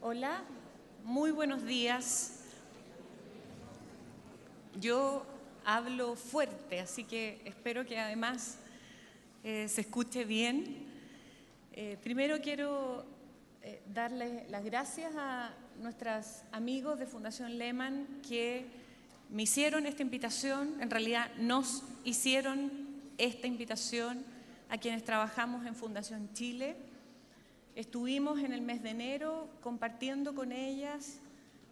Hola, muy buenos días. Yo hablo fuerte, así que espero que además se escuche bien. Primero quiero darles las gracias a nuestros amigos de Fundación Lehmann que me hicieron esta invitación, en realidad nos hicieron esta invitación a quienes trabajamos en Fundación Chile. Estuvimos en el mes de enero compartiendo con ellas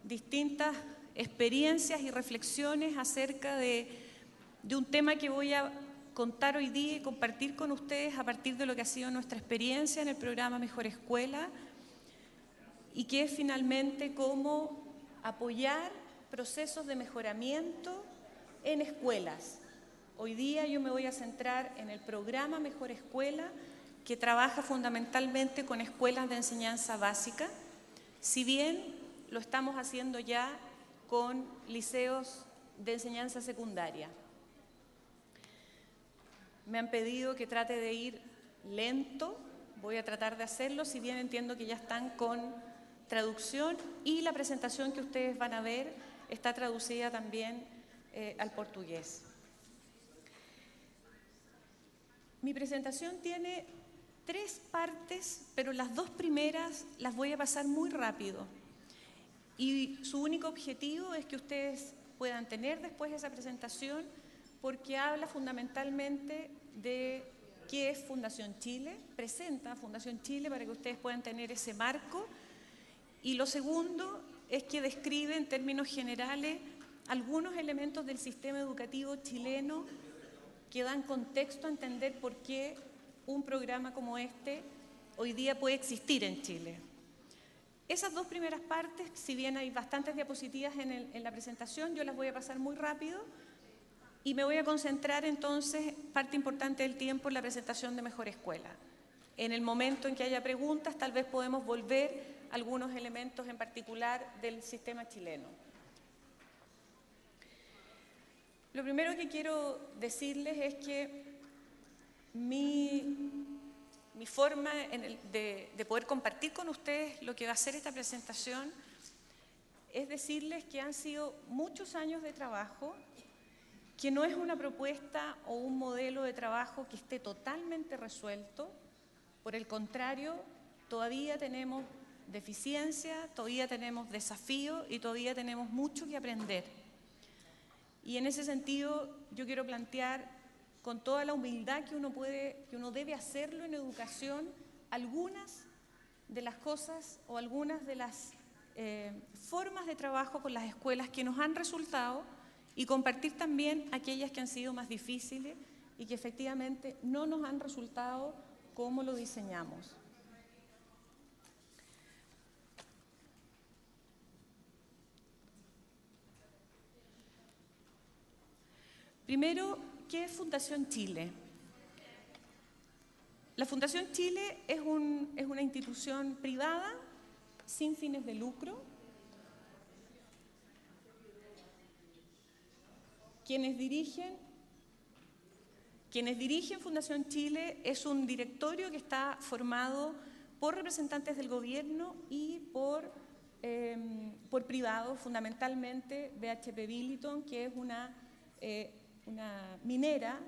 distintas experiencias y reflexiones acerca de un tema que voy a contar hoy día y compartir con ustedes a partir de lo que ha sido nuestra experiencia en el programa Mejor Escuela, y que es finalmente cómo apoyar procesos de mejoramiento en escuelas. Hoy día yo me voy a centrar en el programa Mejor Escuela, que trabaja fundamentalmente con escuelas de enseñanza básica, si bien lo estamos haciendo ya con liceos de enseñanza secundaria. Me han pedido que trate de ir lento, voy a tratar de hacerlo, si bien entiendo que ya están con traducción y la presentación que ustedes van a ver está traducida también al portugués. Mi presentación tiene 3 partes, pero las 2 primeras las voy a pasar muy rápido. Y su único objetivo es que ustedes puedan tener después esa presentación, porque habla fundamentalmente de qué es Fundación Chile, presenta Fundación Chile para que ustedes puedan tener ese marco. Y lo segundo es que describe en términos generales algunos elementos del sistema educativo chileno que dan contexto a entender por qué un programa como este hoy día puede existir en Chile. Esas 2 primeras partes, si bien hay bastantes diapositivas en la presentación, yo las voy a pasar muy rápido y me voy a concentrar entonces, parte importante del tiempo, en la presentación de Mejor Escuela. En el momento en que haya preguntas, tal vez podemos volver a algunos elementos en particular del sistema chileno. Lo primero que quiero decirles es que mi forma de poder compartir con ustedes lo que va a ser esta presentación es decirles que han sido muchos años de trabajo, que no es una propuesta o un modelo de trabajo que esté totalmente resuelto. Por el contrario, todavía tenemos deficiencias, todavía tenemos desafíos y todavía tenemos mucho que aprender. Y en ese sentido yo quiero plantear con toda la humildad que uno debe hacerlo en educación, algunas de las cosas o algunas de las formas de trabajo con las escuelas que nos han resultado, y compartir también aquellas que han sido más difíciles y que efectivamente no nos han resultado como lo diseñamos. Primero, ¿qué es Fundación Chile? La Fundación Chile es una institución privada sin fines de lucro. Quienes dirigen Fundación Chile es un directorio que está formado por representantes del gobierno y por privados, fundamentalmente BHP Billiton, que es una minera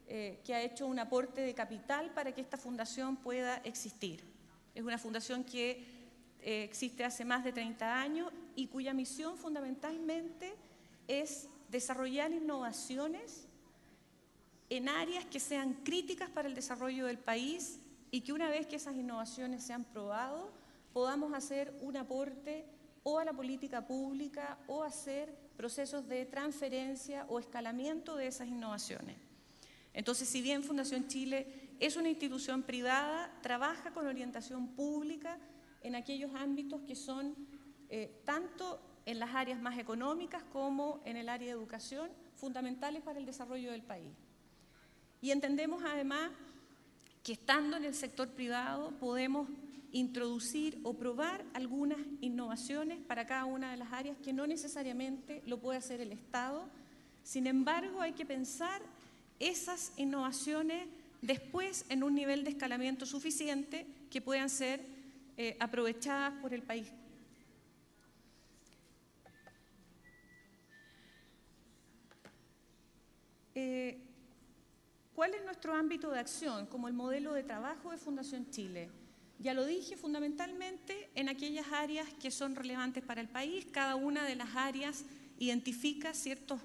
que ha hecho un aporte de capital para que esta fundación pueda existir. Es una fundación que existe hace más de 30 años y cuya misión fundamentalmente es desarrollar innovaciones en áreas que sean críticas para el desarrollo del país, y que una vez que esas innovaciones se han probado, podamos hacer un aporte o a la política pública o hacer procesos de transferencia o escalamiento de esas innovaciones. Entonces, si bien Fundación Chile es una institución privada, trabaja con orientación pública en aquellos ámbitos que son tanto en las áreas más económicas como en el área de educación, fundamentales para el desarrollo del país. Y entendemos además que estando en el sector privado podemos introducir o probar algunas innovaciones para cada una de las áreas que no necesariamente lo puede hacer el Estado. Sin embargo, hay que pensar esas innovaciones después en un nivel de escalamiento suficiente que puedan ser aprovechadas por el país ¿Cuál es nuestro ámbito de acción como el modelo de trabajo de Fundación Chile? Ya lo dije, fundamentalmente en aquellas áreas que son relevantes para el país. Cada una de las áreas identifica ciertos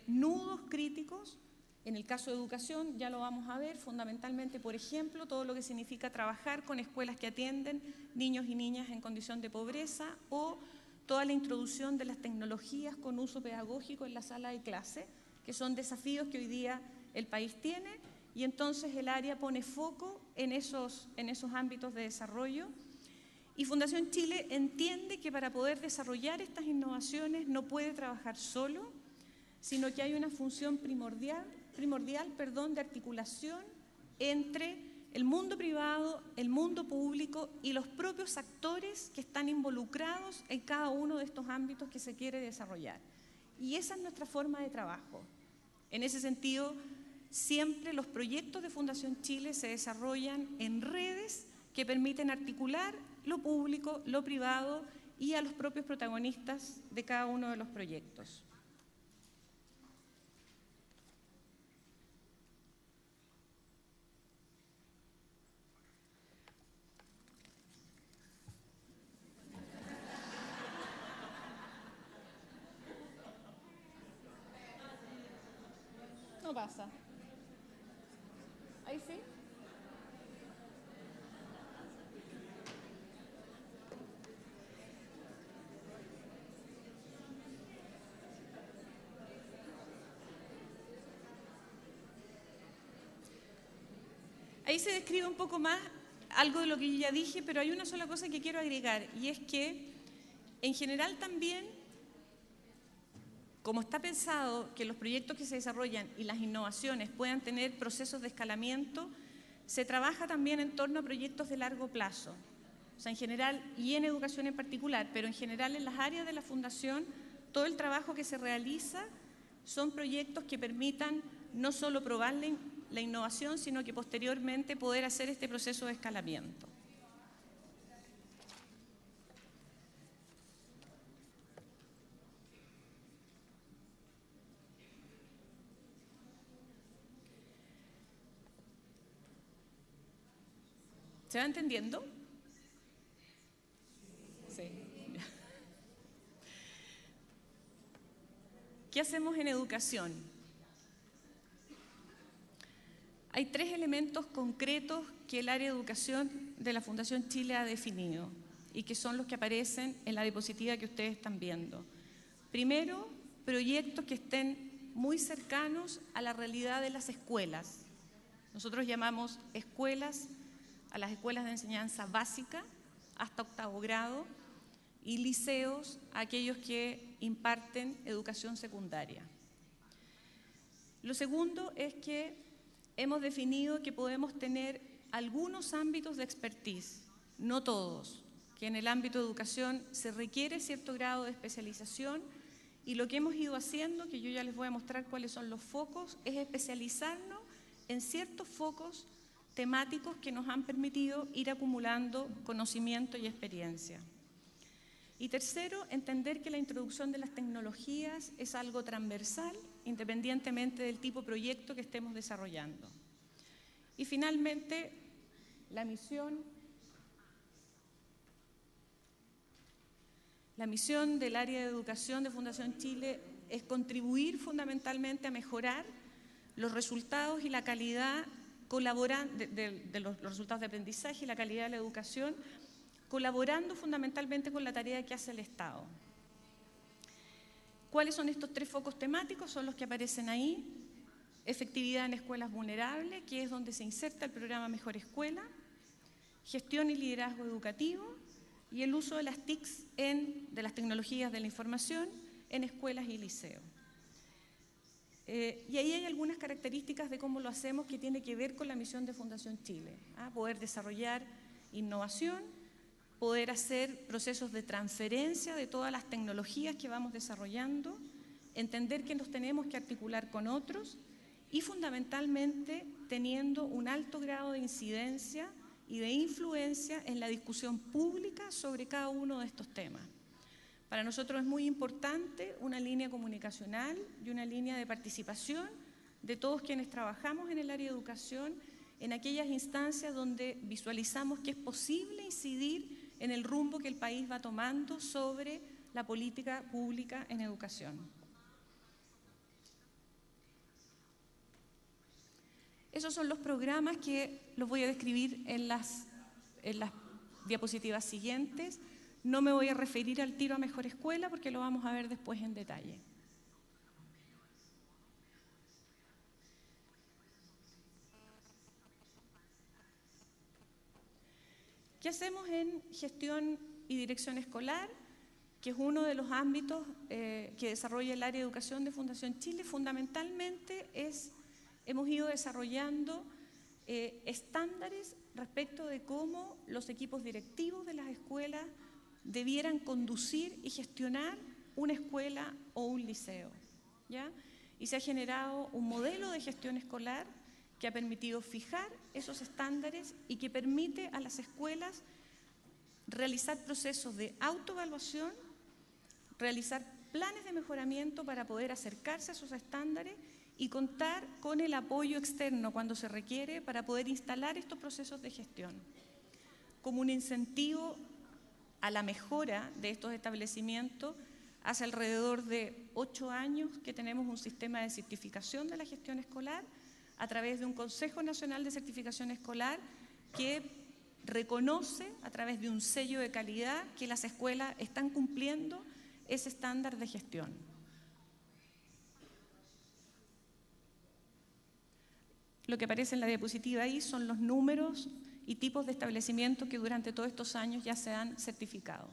nudos críticos. En el caso de educación, ya lo vamos a ver, fundamentalmente, por ejemplo, todo lo que significa trabajar con escuelas que atienden niños y niñas en condición de pobreza, o toda la introducción de las tecnologías con uso pedagógico en la sala de clase, que son desafíos que hoy día el país tiene. Y entonces el área pone foco en esos ámbitos de desarrollo. Y Fundación Chile entiende que para poder desarrollar estas innovaciones no puede trabajar solo, sino que hay una función primordial, de articulación entre el mundo privado, el mundo público y los propios actores que están involucrados en cada uno de estos ámbitos que se quiere desarrollar. Y esa es nuestra forma de trabajo. En ese sentido, siempre los proyectos de Fundación Chile se desarrollan en redes que permiten articular lo público, lo privado y a los propios protagonistas de cada uno de los proyectos. No pasa. Ahí sí. Ahí se describe un poco más algo de lo que yo ya dije, pero hay una sola cosa que quiero agregar, y es que en general también, como está pensado que los proyectos que se desarrollan y las innovaciones puedan tener procesos de escalamiento, se trabaja también en torno a proyectos de largo plazo. O sea, en general, y en educación en particular, pero en general en las áreas de la Fundación, todo el trabajo que se realiza son proyectos que permitan no solo probar la innovación, sino que posteriormente poder hacer este proceso de escalamiento. ¿Se va entendiendo? Sí. ¿Qué hacemos en educación? Hay 3 elementos concretos que el área de educación de la Fundación Chile ha definido y que son los que aparecen en la diapositiva que ustedes están viendo. Primero, proyectos que estén muy cercanos a la realidad de las escuelas. Nosotros llamamos escuelas a las escuelas de enseñanza básica hasta 8º grado y liceos a aquellos que imparten educación secundaria. Lo segundo es que hemos definido que podemos tener algunos ámbitos de expertise, no todos, que en el ámbito de educación se requiere cierto grado de especialización, y lo que hemos ido haciendo, que yo ya les voy a mostrar cuáles son los focos, es especializarnos en ciertos focos temáticos que nos han permitido ir acumulando conocimiento y experiencia. Y tercero, entender que la introducción de las tecnologías es algo transversal, independientemente del tipo de proyecto que estemos desarrollando. Y finalmente, la misión del área de educación de Fundación Chile es contribuir fundamentalmente a mejorar los resultados y la calidad de los resultados de aprendizaje y la calidad de la educación, colaborando fundamentalmente con la tarea que hace el Estado. ¿Cuáles son estos 3 focos temáticos? Son los que aparecen ahí. Efectividad en escuelas vulnerables, que es donde se inserta el programa Mejor Escuela, gestión y liderazgo educativo y el uso de las TICs de las tecnologías de la información en escuelas y liceos. Y ahí hay algunas características de cómo lo hacemos que tiene que ver con la misión de Fundación Chile. Poder desarrollar innovación, poder hacer procesos de transferencia de todas las tecnologías que vamos desarrollando, entender que nos tenemos que articular con otros y fundamentalmente teniendo un alto grado de incidencia y de influencia en la discusión pública sobre cada uno de estos temas. Para nosotros es muy importante una línea comunicacional y una línea de participación de todos quienes trabajamos en el área de educación, en aquellas instancias donde visualizamos que es posible incidir en el rumbo que el país va tomando sobre la política pública en educación. Esos son los programas que los voy a describir en las diapositivas siguientes. No me voy a referir al tiro a Mejor Escuela porque lo vamos a ver después en detalle. ¿Qué hacemos en gestión y dirección escolar? Que es uno de los ámbitos que desarrolla el área de educación de Fundación Chile. Fundamentalmente hemos ido desarrollando estándares respecto de cómo los equipos directivos de las escuelas debieran conducir y gestionar una escuela o un liceo, ¿ya? Y se ha generado un modelo de gestión escolar que ha permitido fijar esos estándares y que permite a las escuelas realizar procesos de autoevaluación, realizar planes de mejoramiento para poder acercarse a esos estándares y contar con el apoyo externo cuando se requiere para poder instalar estos procesos de gestión. Como un incentivo a la mejora de estos establecimientos, hace alrededor de 8 años que tenemos un sistema de certificación de la gestión escolar a través de un Consejo Nacional de Certificación Escolar que reconoce a través de un sello de calidad que las escuelas están cumpliendo ese estándar de gestión. Lo que aparece en la diapositiva ahí son los números y tipos de establecimientos que durante todos estos años ya se han certificado.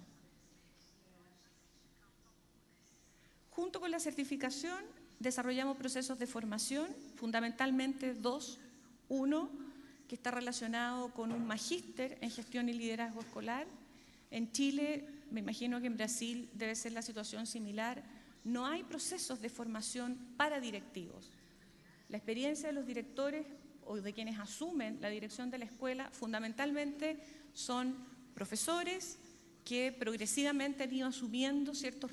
Junto con la certificación, desarrollamos procesos de formación, fundamentalmente dos. Uno, que está relacionado con un magíster en gestión y liderazgo escolar. En Chile, me imagino que en Brasil debe ser la situación similar, no hay procesos de formación para directivos. La experiencia de los directores o de quienes asumen la dirección de la escuela fundamentalmente son profesores que progresivamente han ido asumiendo ciertos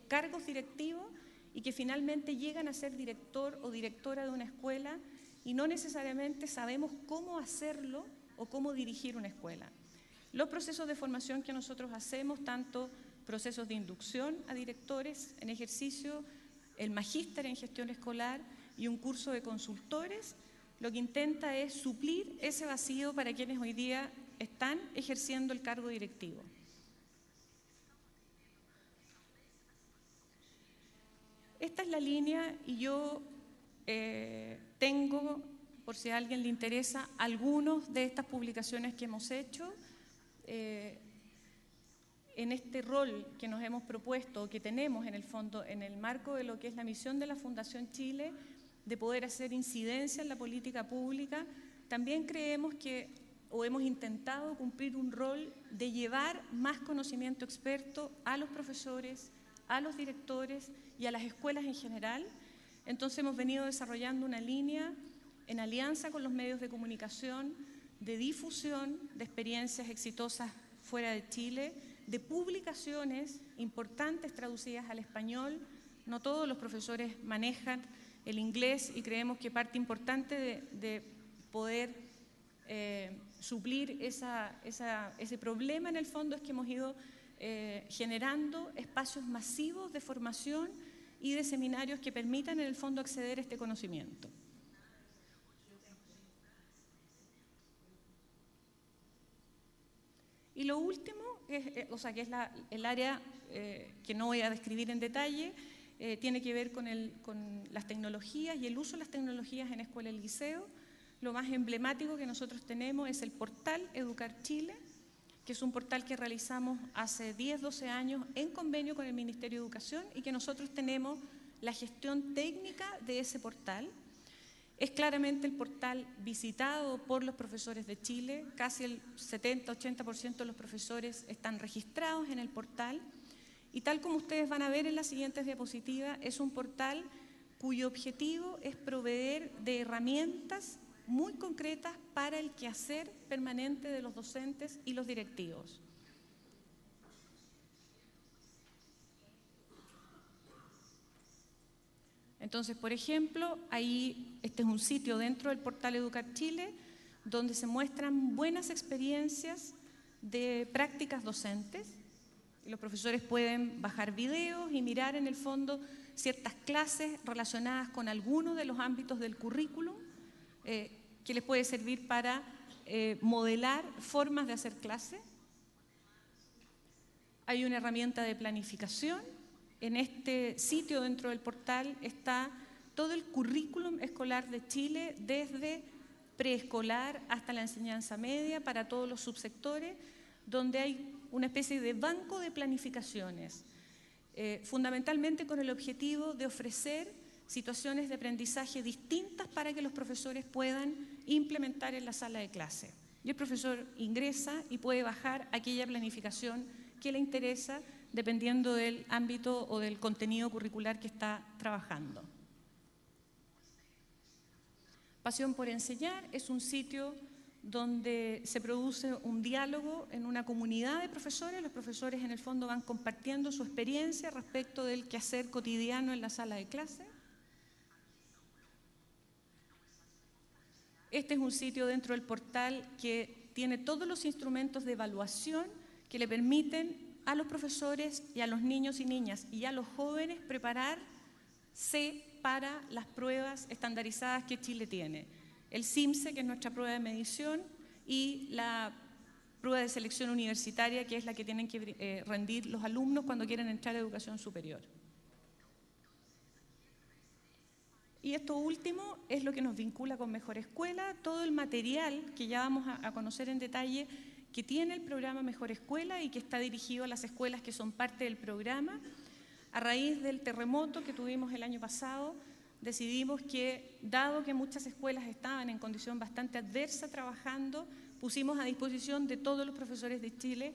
cargos directivos y que finalmente llegan a ser director o directora de una escuela y no necesariamente sabemos cómo hacerlo o cómo dirigir una escuela. Los procesos de formación que nosotros hacemos, tanto procesos de inducción a directores en ejercicio, el magíster en gestión escolar y un curso de consultores, lo que intenta es suplir ese vacío para quienes hoy día están ejerciendo el cargo directivo. Esta es la línea y yo tengo, por si a alguien le interesa, algunas de estas publicaciones que hemos hecho en este rol que nos hemos propuesto, que tenemos en el fondo, en el marco de lo que es la misión de la Fundación Chile, de poder hacer incidencia en la política pública. También creemos que, o hemos intentado cumplir un rol de llevar más conocimiento experto a los profesores, a los directores y a las escuelas en general. Entonces hemos venido desarrollando una línea en alianza con los medios de comunicación de difusión de experiencias exitosas fuera de Chile, de publicaciones importantes traducidas al español. No todos los profesores manejan el inglés y creemos que parte importante de poder suplir ese problema en el fondo es que hemos ido generando espacios masivos de formación y de seminarios que permitan en el fondo acceder a este conocimiento. Y lo último, que es el área que no voy a describir en detalle, tiene que ver con las tecnologías y el uso de las tecnologías en escuela y liceo. Lo más emblemático que nosotros tenemos es el portal Educar Chile, que es un portal que realizamos hace 10, 12 años en convenio con el Ministerio de Educación y que nosotros tenemos la gestión técnica de ese portal. Es claramente el portal visitado por los profesores de Chile, casi el 70-80% de los profesores están registrados en el portal y tal como ustedes van a ver en las siguientes diapositivas, es un portal cuyo objetivo es proveer de herramientas muy concretas para el quehacer permanente de los docentes y los directivos. Entonces, por ejemplo, este es un sitio dentro del portal Educar Chile donde se muestran buenas experiencias de prácticas docentes. Los profesores pueden bajar videos y mirar en el fondo ciertas clases relacionadas con algunos de los ámbitos del currículum que les puede servir para modelar formas de hacer clase. Hay una herramienta de planificación. En este sitio dentro del portal está todo el currículum escolar de Chile, desde preescolar hasta la enseñanza media, para todos los subsectores, donde hay una especie de banco de planificaciones, fundamentalmente con el objetivo de ofrecer situaciones de aprendizaje distintas para que los profesores puedan implementar en la sala de clase. Y el profesor ingresa y puede bajar aquella planificación que le interesa dependiendo del ámbito o del contenido curricular que está trabajando. Pasión por Enseñar es un sitio donde se produce un diálogo en una comunidad de profesores. Los profesores en el fondo van compartiendo su experiencia respecto del quehacer cotidiano en la sala de clase. Este es un sitio dentro del portal que tiene todos los instrumentos de evaluación que le permiten a los profesores y a los niños y niñas y a los jóvenes prepararse para las pruebas estandarizadas que Chile tiene. El CIMSE, que es nuestra prueba de medición, y la prueba de selección universitaria, que es la que tienen que rendir los alumnos cuando quieren entrar a educación superior. Y esto último es lo que nos vincula con Mejor Escuela, todo el material que ya vamos a conocer en detalle que tiene el programa Mejor Escuela y que está dirigido a las escuelas que son parte del programa. A raíz del terremoto que tuvimos el año pasado, decidimos que, dado que muchas escuelas estaban en condición bastante adversa trabajando, pusimos a disposición de todos los profesores de Chile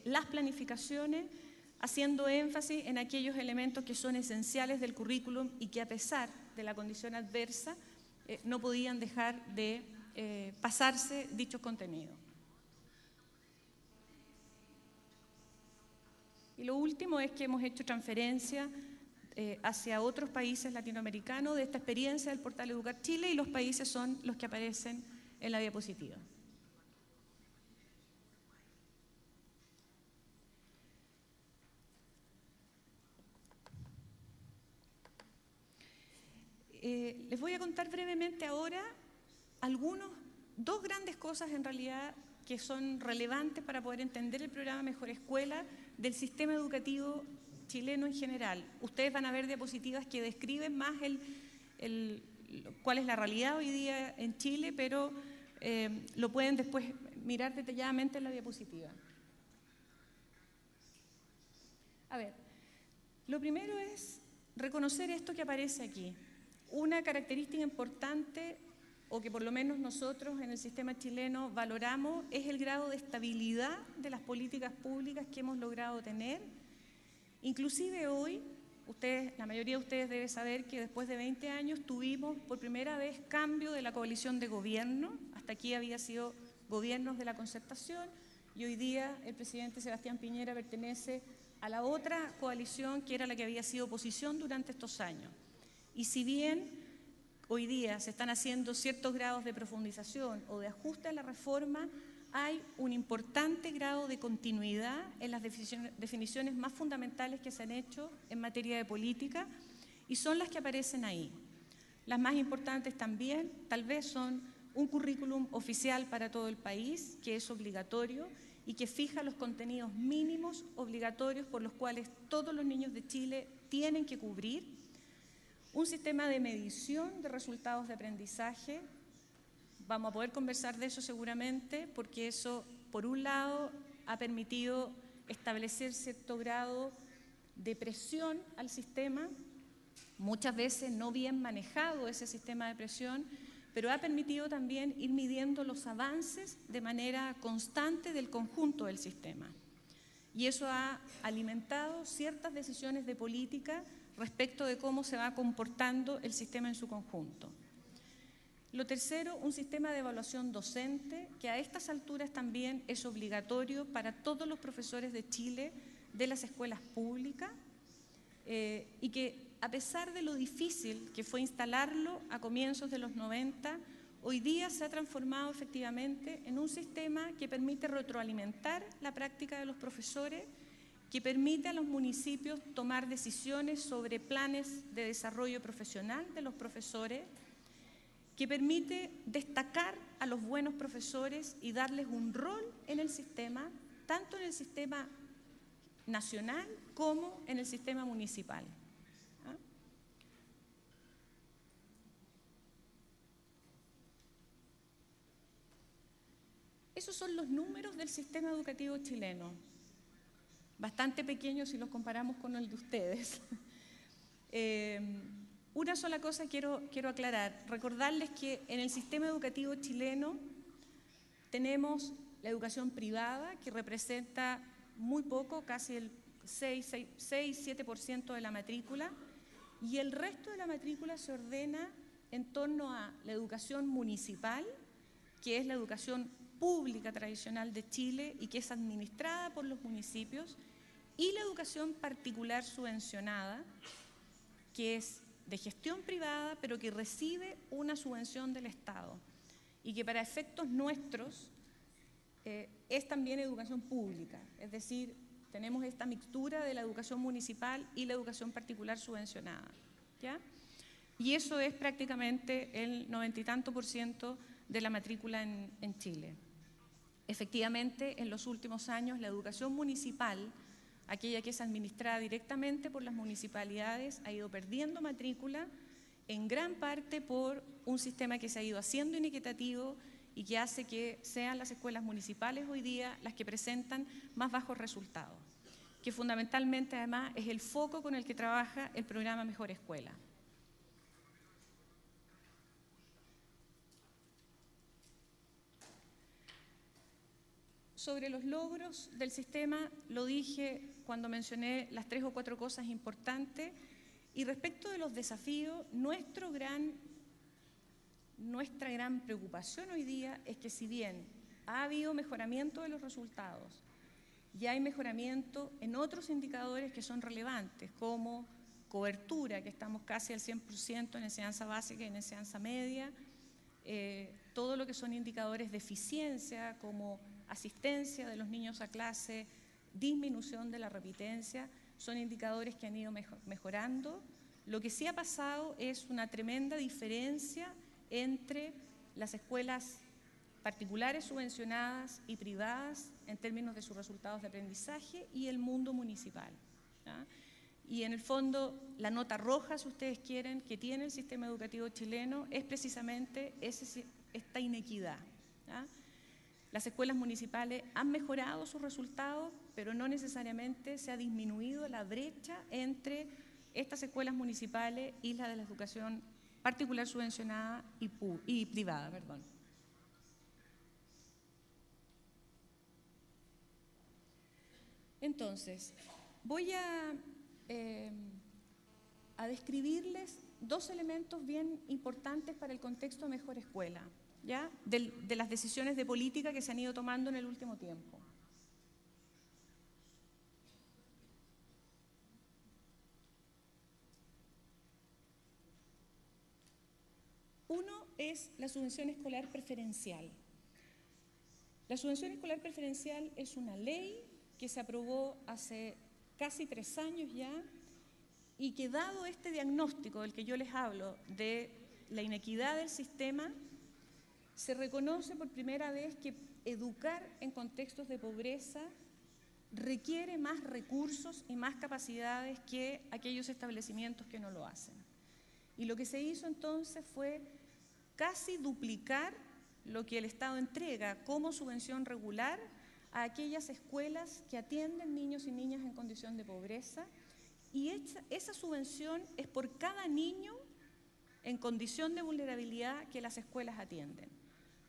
las planificaciones, haciendo énfasis en aquellos elementos que son esenciales del currículum y que, a pesar de la condición adversa, no podían dejar de pasarse dichos contenidos. Y lo último es que hemos hecho transferencia hacia otros países latinoamericanos de esta experiencia del portal Educar Chile, y los países son los que aparecen en la diapositiva. Les voy a contar brevemente ahora dos grandes cosas en realidad que son relevantes para poder entender el programa Mejor Escuela del sistema educativo chileno en general. Ustedes van a ver diapositivas que describen más cuál es la realidad hoy día en Chile, pero lo pueden después mirar detalladamente en la diapositiva. A ver, lo primero es reconocer esto que aparece aquí. Una característica importante, o que por lo menos nosotros en el sistema chileno valoramos, es el grado de estabilidad de las políticas públicas que hemos logrado tener. Inclusive hoy, la mayoría de ustedes debe saber que después de 20 años tuvimos por primera vez cambio de la coalición de gobierno. Hasta aquí había sido gobiernos de la concertación y hoy día el presidente Sebastián Piñera pertenece a la otra coalición que era la que había sido oposición durante estos años. Y si bien hoy día se están haciendo ciertos grados de profundización o de ajuste a la reforma, hay un importante grado de continuidad en las definiciones más fundamentales que se han hecho en materia de política, y son las que aparecen ahí. Las más importantes también, tal vez, son un currículum oficial para todo el país, que es obligatorio y que fija los contenidos mínimos obligatorios por los cuales todos los niños de Chile tienen que cubrir. Un sistema de medición de resultados de aprendizaje. Vamos a poder conversar de eso seguramente, porque eso, por un lado, ha permitido establecer cierto grado de presión al sistema, muchas veces no bien manejado ese sistema de presión, pero ha permitido también ir midiendo los avances de manera constante del conjunto del sistema. Y eso ha alimentado ciertas decisiones de política respecto de cómo se va comportando el sistema en su conjunto. Lo tercero, un sistema de evaluación docente que a estas alturas también es obligatorio para todos los profesores de Chile de las escuelas públicas y que a pesar de lo difícil que fue instalarlo a comienzos de los 90, hoy día se ha transformado efectivamente en un sistema que permite retroalimentar la práctica de los profesores, que permite a los municipios tomar decisiones sobre planes de desarrollo profesional de los profesores, que permite destacar a los buenos profesores y darles un rol en el sistema, tanto en el sistema nacional como en el sistema municipal. ¿Ah? Esos son los números del sistema educativo chileno, bastante pequeños si los comparamos con el de ustedes. Una sola cosa quiero aclarar, recordarles que en el sistema educativo chileno tenemos la educación privada, que representa muy poco, casi el 6-7% de la matrícula, y el resto de la matrícula se ordena en torno a la educación municipal, que es la educación pública tradicional de Chile y que es administrada por los municipios, y la educación particular subvencionada, que es de gestión privada, pero que recibe una subvención del Estado y que para efectos nuestros es también educación pública, es decir, tenemos esta mixtura de la educación municipal y la educación particular subvencionada, ¿ya? Y eso es prácticamente el 90 y tanto % de la matrícula en Chile. Efectivamente, en los últimos años la educación municipal, aquella que es administrada directamente por las municipalidades, ha ido perdiendo matrícula, en gran parte por un sistema que se ha ido haciendo inequitativo y que hace que sean las escuelas municipales hoy día las que presentan más bajos resultados, que fundamentalmente además es el foco con el que trabaja el programa Mejor Escuela. Sobre los logros del sistema, lo dije cuando mencioné las 3 o 4 cosas importantes, y respecto de los desafíos, nuestra gran preocupación hoy día es que si bien ha habido mejoramiento de los resultados, ya hay mejoramiento en otros indicadores que son relevantes, como cobertura, que estamos casi al 100% en enseñanza básica y en enseñanza media, todo lo que son indicadores de eficiencia, como asistencia de los niños a clase, disminución de la repitencia, son indicadores que han ido mejorando. Lo que sí ha pasado es una tremenda diferencia entre las escuelas particulares subvencionadas y privadas en términos de sus resultados de aprendizaje y el mundo municipal, ¿ya? Y en el fondo, la nota roja, si ustedes quieren, que tiene el sistema educativo chileno es precisamente esta inequidad, ¿ya? Las escuelas municipales han mejorado sus resultados, pero no necesariamente se ha disminuido la brecha entre estas escuelas municipales y la de la educación particular subvencionada y privada, perdón. Entonces, voy a describirles 2 elementos bien importantes para el contexto de Mejor Escuela, ¿ya? De las decisiones de política que se han ido tomando en el último tiempo. Uno es la subvención escolar preferencial. La subvención escolar preferencial es una ley que se aprobó hace casi 3 años ya y que, dado este diagnóstico del que yo les hablo de la inequidad del sistema, se reconoce por primera vez que educar en contextos de pobreza requiere más recursos y más capacidades que aquellos establecimientos que no lo hacen. Y lo que se hizo entonces fue casi duplicar lo que el Estado entrega como subvención regular a aquellas escuelas que atienden niños y niñas en condición de pobreza, y esa subvención es por cada niño en condición de vulnerabilidad que las escuelas atienden.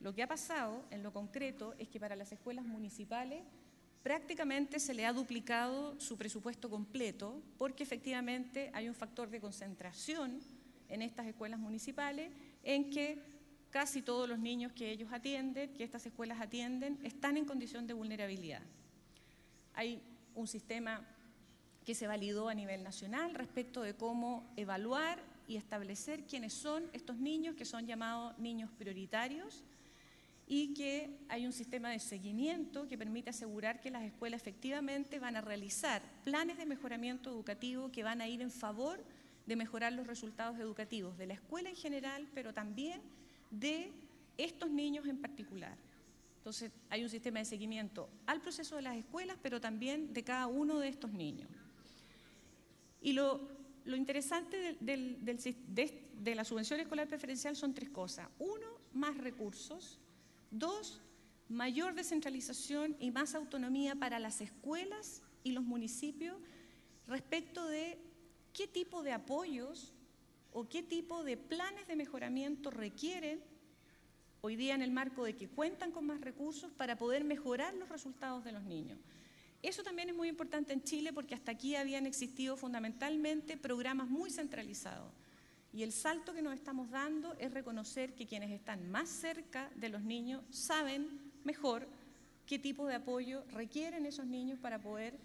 Lo que ha pasado en lo concreto es que para las escuelas municipales prácticamente se le ha duplicado su presupuesto completo, porque efectivamente hay un factor de concentración en estas escuelas municipales en que casi todos los niños que ellos atienden, que estas escuelas atienden, están en condición de vulnerabilidad. Hay un sistema que se validó a nivel nacional respecto de cómo evaluar y establecer quiénes son estos niños que son llamados niños prioritarios, y que hay un sistema de seguimiento que permite asegurar que las escuelas efectivamente van a realizar planes de mejoramiento educativo que van a ir en favor de mejorar los resultados educativos de la escuela en general, pero también de estos niños en particular. Entonces, hay un sistema de seguimiento al proceso de las escuelas, pero también de cada uno de estos niños. Y lo interesante de la subvención escolar preferencial son tres cosas. Uno, más recursos. Dos, mayor descentralización y más autonomía para las escuelas y los municipios respecto de qué tipo de apoyos o qué tipo de planes de mejoramiento requieren hoy día en el marco de que cuentan con más recursos para poder mejorar los resultados de los niños. Eso también es muy importante en Chile porque hasta aquí habían existido fundamentalmente programas muy centralizados. Y el salto que nos estamos dando es reconocer que quienes están más cerca de los niños saben mejor qué tipo de apoyo requieren esos niños para poder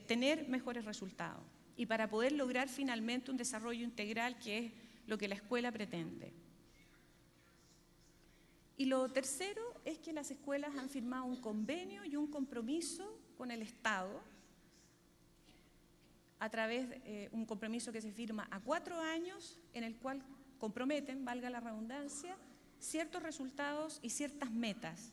tener mejores resultados y para poder lograr finalmente un desarrollo integral, que es lo que la escuela pretende. Y lo tercero es que las escuelas han firmado un convenio y un compromiso con el Estado a través de un compromiso que se firma a 4 años, en el cual comprometen, valga la redundancia, ciertos resultados y ciertas metas,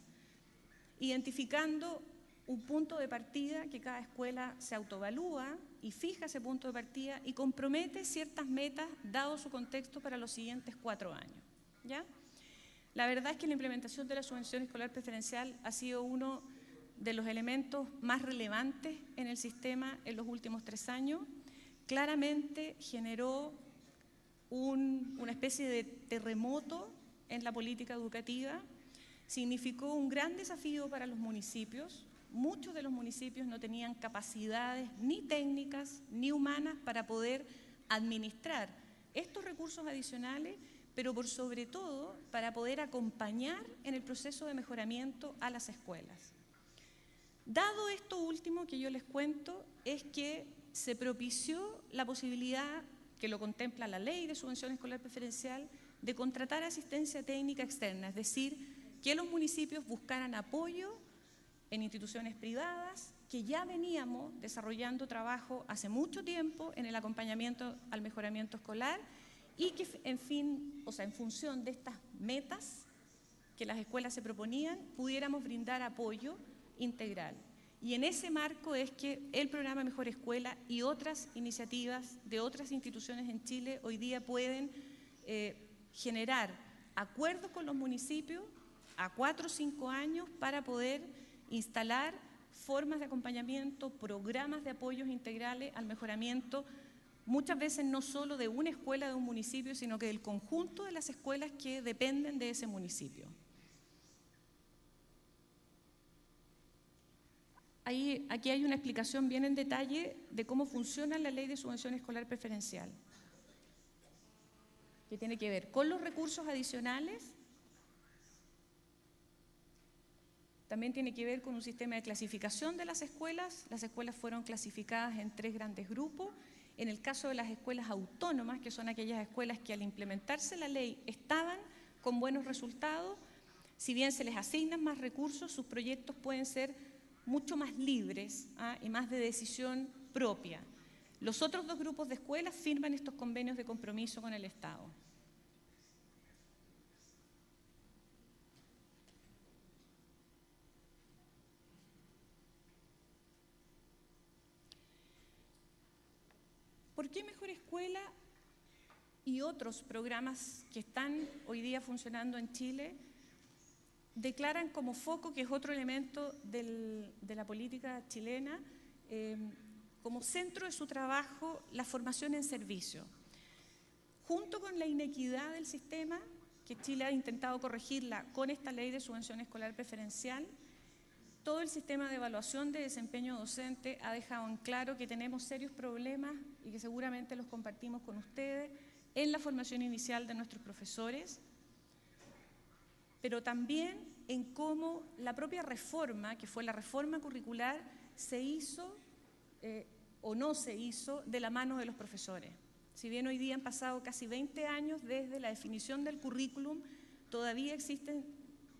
identificando un punto de partida que cada escuela se autoevalúa y fija ese punto de partida y compromete ciertas metas dado su contexto para los siguientes 4 años. ¿Ya? La verdad es que la implementación de la subvención escolar preferencial ha sido uno de los elementos más relevantes en el sistema en los últimos 3 años. Claramente generó una especie de terremoto en la política educativa, significó un gran desafío para los municipios. Muchos de los municipios no tenían capacidades ni técnicas ni humanas para poder administrar estos recursos adicionales, pero por sobre todo para poder acompañar en el proceso de mejoramiento a las escuelas. Dado esto último que yo les cuento, es que se propició la posibilidad, que lo contempla la ley de subvención escolar preferencial, de contratar asistencia técnica externa, es decir, que los municipios buscaran apoyo en instituciones privadas, que ya veníamos desarrollando trabajo hace mucho tiempo en el acompañamiento al mejoramiento escolar y que en función de estas metas que las escuelas se proponían, pudiéramos brindar apoyo integral. Y en ese marco es que el programa Mejor Escuela y otras iniciativas de otras instituciones en Chile hoy día pueden generar acuerdos con los municipios a 4 o 5 años para poder instalar formas de acompañamiento, programas de apoyos integrales al mejoramiento, muchas veces no solo de una escuela de un municipio, sino que del conjunto de las escuelas que dependen de ese municipio. Aquí hay una explicación bien en detalle de cómo funciona la ley de subvención escolar preferencial, que tiene que ver con los recursos adicionales, también tiene que ver con un sistema de clasificación de las escuelas. Las escuelas fueron clasificadas en 3 grandes grupos. En el caso de las escuelas autónomas, que son aquellas escuelas que al implementarse la ley estaban con buenos resultados, si bien se les asignan más recursos, sus proyectos pueden ser mucho más libres y más de decisión propia. Los otros 2 grupos de escuelas firman estos convenios de compromiso con el Estado. ¿Por qué Mejor Escuela y otros programas que están hoy día funcionando en Chile declaran como foco, que es otro elemento de la política chilena, como centro de su trabajo la formación en servicio? Junto con la inequidad del sistema, que Chile ha intentado corregirla con esta ley de subvención escolar preferencial, todo el sistema de evaluación de desempeño docente ha dejado en claro que tenemos serios problemas y que seguramente los compartimos con ustedes en la formación inicial de nuestros profesores, pero también en cómo la propia reforma, que fue la reforma curricular, se hizo o no se hizo de la mano de los profesores. Si bien hoy día han pasado casi 20 años desde la definición del currículum, todavía existen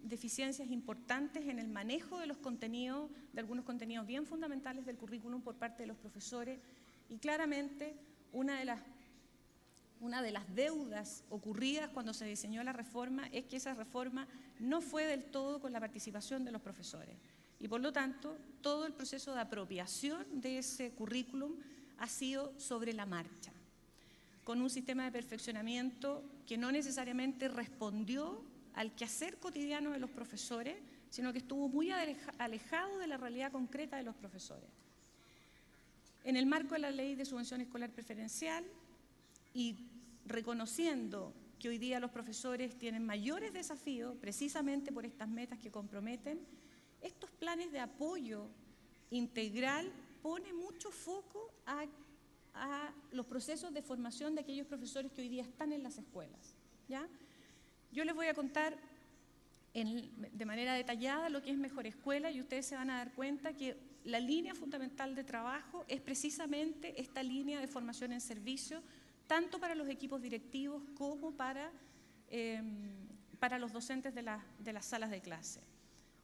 deficiencias importantes en el manejo de los contenidos, de algunos contenidos bien fundamentales del currículum por parte de los profesores, y claramente una de las deudas ocurridas cuando se diseñó la reforma es que esa reforma no fue del todo con la participación de los profesores. Y por lo tanto, todo el proceso de apropiación de ese currículum ha sido sobre la marcha, con un sistema de perfeccionamiento que no necesariamente respondió al quehacer cotidiano de los profesores, sino que estuvo muy alejado de la realidad concreta de los profesores. En el marco de la Ley de Subvención Escolar Preferencial y reconociendo que hoy día los profesores tienen mayores desafíos precisamente por estas metas que comprometen, estos planes de apoyo integral ponen mucho foco a los procesos de formación de aquellos profesores que hoy día están en las escuelas, ¿ya? Yo les voy a contar de manera detallada lo que es Mejor Escuela y ustedes se van a dar cuenta que la línea fundamental de trabajo es precisamente esta línea de formación en servicio, tanto para los equipos directivos como para los docentes de las salas de clase,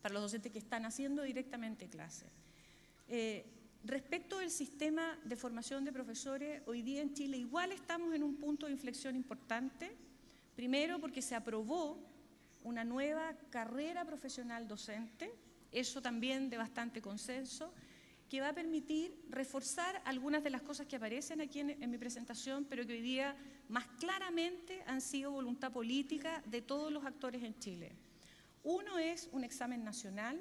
para los docentes que están haciendo directamente clase. Respecto del sistema de formación de profesores, hoy día en Chile igual estamos en un punto de inflexión importante, primero porque se aprobó una nueva carrera profesional docente, eso también de bastante consenso, que va a permitir reforzar algunas de las cosas que aparecen aquí en mi presentación, pero que hoy día más claramente han sido voluntad política de todos los actores en Chile. Uno es un examen nacional,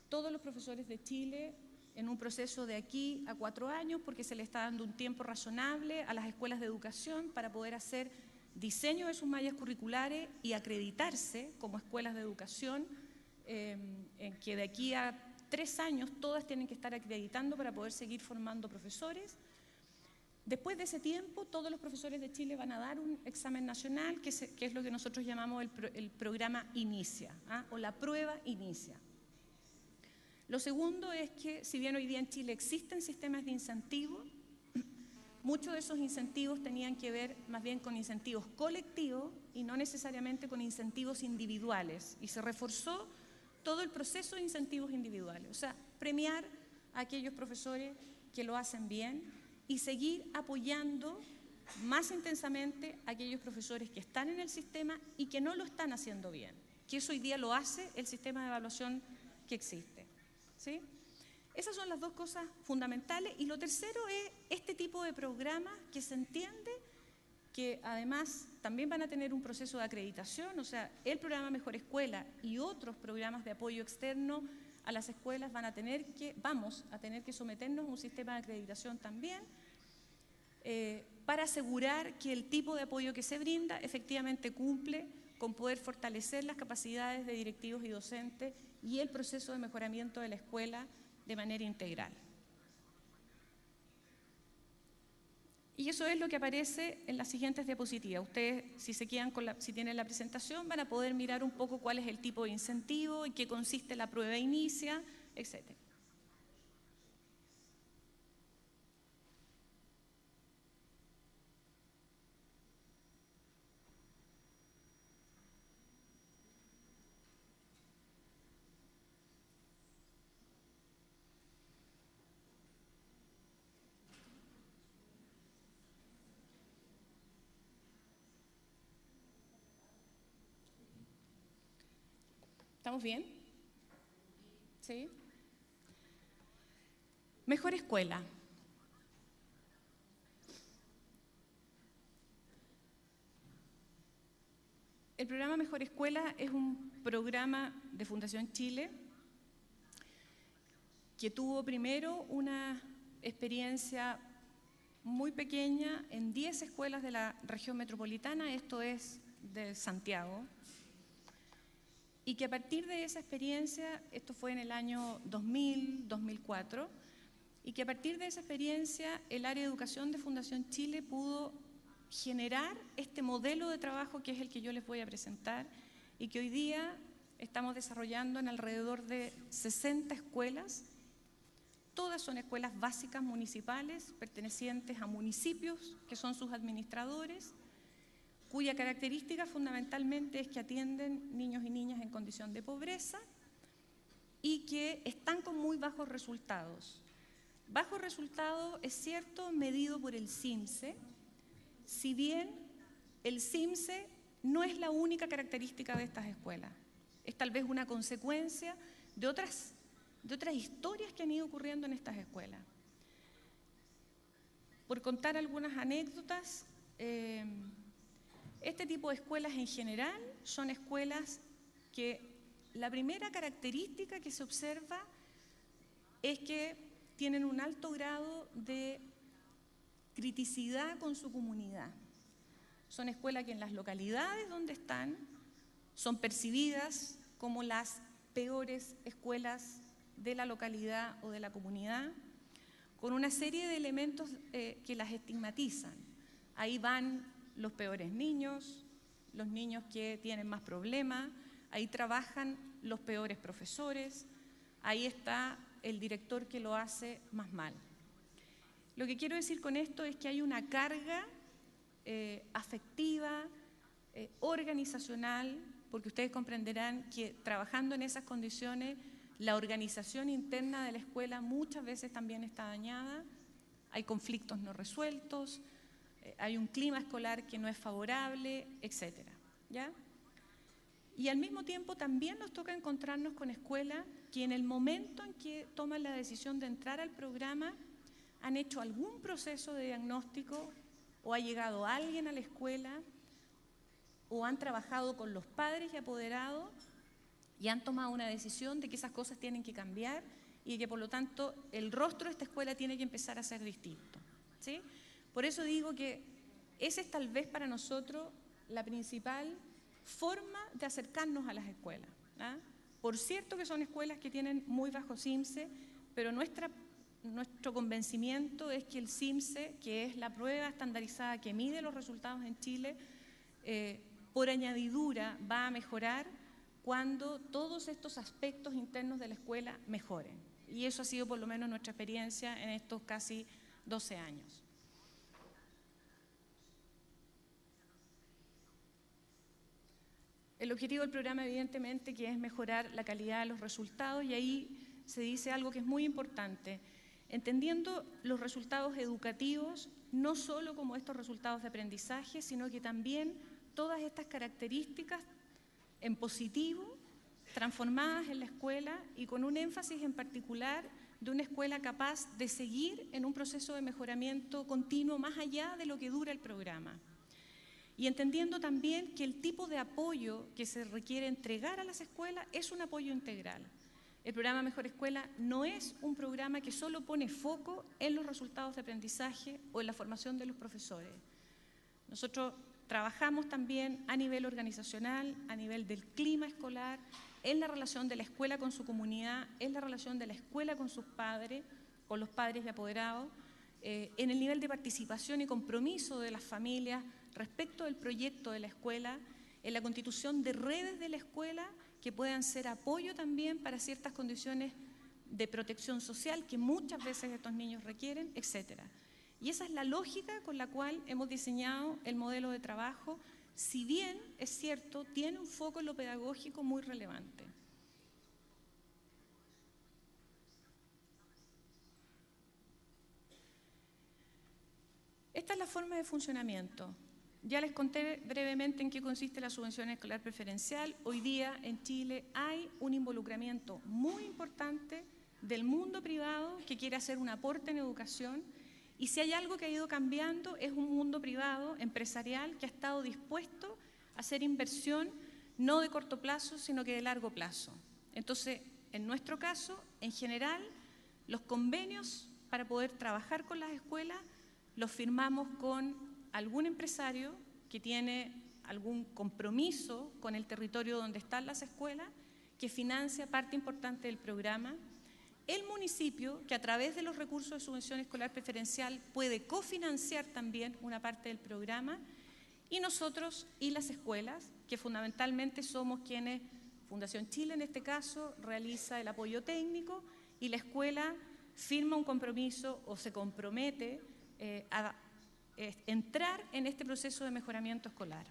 todos los profesores de Chile en un proceso de aquí a 4 años, porque se le está dando un tiempo razonable a las escuelas de educación para poder hacer diseño de sus mallas curriculares y acreditarse como escuelas de educación, en que de aquí a 3 años todas tienen que estar acreditando para poder seguir formando profesores. Después de ese tiempo, todos los profesores de Chile van a dar un examen nacional, que es lo que nosotros llamamos el programa Inicia, o la prueba Inicia. Lo segundo es que, si bien hoy día en Chile existen sistemas de incentivos, muchos de esos incentivos tenían que ver más bien con incentivos colectivos y no necesariamente con incentivos individuales. Y se reforzó todo el proceso de incentivos individuales, o sea, premiar a aquellos profesores que lo hacen bien y seguir apoyando más intensamente a aquellos profesores que están en el sistema y que no lo están haciendo bien, que eso hoy día lo hace el sistema de evaluación que existe, ¿sí? Esas son las dos cosas fundamentales. Y lo tercero es este tipo de programas que se entiende que además también van a tener un proceso de acreditación, o sea, el programa Mejor Escuela y otros programas de apoyo externo a las escuelas vamos a tener que someternos a un sistema de acreditación también para asegurar que el tipo de apoyo que se brinda efectivamente cumple con poder fortalecer las capacidades de directivos y docentes y el proceso de mejoramiento de la escuela de manera integral. Y eso es lo que aparece en las siguientes diapositivas. Ustedes, si se quedan si tienen la presentación, van a poder mirar un poco cuál es el tipo de incentivo, en qué consiste la prueba Inicia, etc. ¿Estamos bien? ¿Sí? Mejor Escuela. El programa Mejor Escuela es un programa de Fundación Chile que tuvo primero una experiencia muy pequeña en 10 escuelas de la región metropolitana, esto es de Santiago, y que a partir de esa experiencia, esto fue en el año 2000, 2004, y que a partir de esa experiencia el área de educación de Fundación Chile pudo generar este modelo de trabajo que es el que yo les voy a presentar y que hoy día estamos desarrollando en alrededor de 60 escuelas Todas son escuelas básicas municipales pertenecientes a municipios que son sus administradores, cuya característica fundamentalmente es que atienden niños y niñas en condición de pobreza y que están con muy bajos resultados. Bajo resultado, es cierto, medido por el CIMSE, si bien el CIMSE no es la única característica de estas escuelas. Es tal vez una consecuencia de otras historias que han ido ocurriendo en estas escuelas. Por contar algunas anécdotas, este tipo de escuelas en general son escuelas que la primera característica que se observa es que tienen un alto grado de criticidad con su comunidad. Son escuelas que en las localidades donde están son percibidas como las peores escuelas de la localidad o de la comunidad, con una serie de elementos que las estigmatizan. Ahí van los peores niños, los niños que tienen más problemas, ahí trabajan los peores profesores, ahí está el director que lo hace más mal. Lo que quiero decir con esto es que hay una carga afectiva, organizacional, porque ustedes comprenderán que trabajando en esas condiciones, la organización interna de la escuela muchas veces también está dañada, hay conflictos no resueltos, hay un clima escolar que no es favorable, etcétera, ¿ya? Y al mismo tiempo también nos toca encontrarnos con escuelas que en el momento en que toman la decisión de entrar al programa han hecho algún proceso de diagnóstico o ha llegado alguien a la escuela o han trabajado con los padres y apoderados y han tomado una decisión de que esas cosas tienen que cambiar y que por lo tanto el rostro de esta escuela tiene que empezar a ser distinto, ¿sí? Por eso digo que esa es tal vez para nosotros la principal forma de acercarnos a las escuelas, ¿ah? Por cierto que son escuelas que tienen muy bajo CIMSE, pero nuestro convencimiento es que el CIMSE, que es la prueba estandarizada que mide los resultados en Chile, por añadidura va a mejorar cuando todos estos aspectos internos de la escuela mejoren. Y eso ha sido por lo menos nuestra experiencia en estos casi 12 años. El objetivo del programa, evidentemente, que es mejorar la calidad de los resultados, y ahí se dice algo que es muy importante, entendiendo los resultados educativos no solo como estos resultados de aprendizaje, sino que también todas estas características en positivo, transformadas en la escuela y con un énfasis en particular de una escuela capaz de seguir en un proceso de mejoramiento continuo más allá de lo que dura el programa. Y entendiendo también que el tipo de apoyo que se requiere entregar a las escuelas es un apoyo integral. El programa Mejor Escuela no es un programa que solo pone foco en los resultados de aprendizaje o en la formación de los profesores. Nosotros trabajamos también a nivel organizacional, a nivel del clima escolar, en la relación de la escuela con su comunidad, en la relación de la escuela con sus padres, con los padres y apoderados, en el nivel de participación y compromiso de las familias respecto del proyecto de la escuela, en la constitución de redes de la escuela que puedan ser apoyo también para ciertas condiciones de protección social que muchas veces estos niños requieren, etcétera. Y esa es la lógica con la cual hemos diseñado el modelo de trabajo, si bien, es cierto, tiene un foco en lo pedagógico muy relevante. Esta es la forma de funcionamiento. Ya les conté brevemente en qué consiste la subvención escolar preferencial. Hoy día en Chile hay un involucramiento muy importante del mundo privado que quiere hacer un aporte en educación, y si hay algo que ha ido cambiando es un mundo privado, empresarial, que ha estado dispuesto a hacer inversión no de corto plazo, sino que de largo plazo. Entonces, en nuestro caso, en general, los convenios para poder trabajar con las escuelas los firmamos con algún empresario que tiene algún compromiso con el territorio donde están las escuelas, que financia parte importante del programa. El municipio, que a través de los recursos de subvención escolar preferencial puede cofinanciar también una parte del programa, y nosotros y las escuelas, que fundamentalmente somos quienes, Fundación Chile en este caso, realiza el apoyo técnico y la escuela firma un compromiso o se compromete a entrar en este proceso de mejoramiento escolar.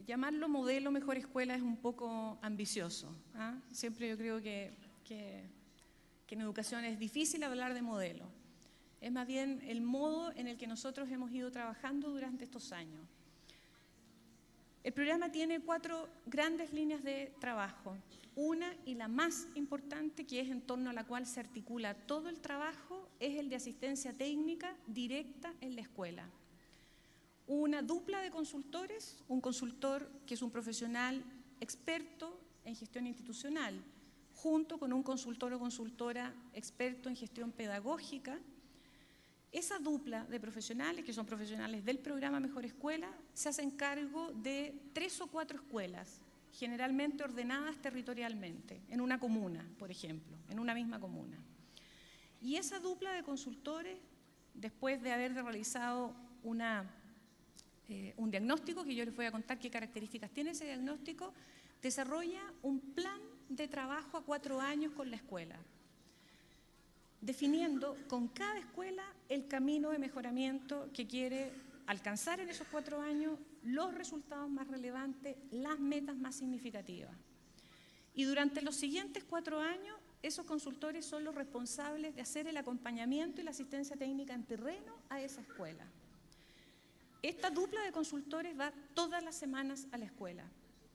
Llamarlo modelo mejor escuela es un poco ambicioso, ¿ah? Siempre yo creo que en educación es difícil hablar de modelo. Es más bien el modo en el que nosotros hemos ido trabajando durante estos años. El programa tiene 4 grandes líneas de trabajo. Una y la más importante, que es en torno a la cual se articula todo el trabajo, es el de asistencia técnica directa en la escuela. Una dupla de consultores, un consultor que es un profesional experto en gestión institucional, junto con un consultor o consultora experto en gestión pedagógica. Esa dupla de profesionales, que son profesionales del programa Mejor Escuela, se hacen cargo de 3 o 4 escuelas, generalmente ordenadas territorialmente, en una comuna, por ejemplo, en una misma comuna. Y esa dupla de consultores, después de haber realizado un diagnóstico, que yo les voy a contar qué características tiene ese diagnóstico, desarrolla un plan de trabajo a 4 años con la escuela, definiendo con cada escuela el camino de mejoramiento que quiere alcanzar en esos 4 años, los resultados más relevantes, las metas más significativas. Y durante los siguientes 4 años, esos consultores son los responsables de hacer el acompañamiento y la asistencia técnica en terreno a esa escuela. Esta dupla de consultores va todas las semanas a la escuela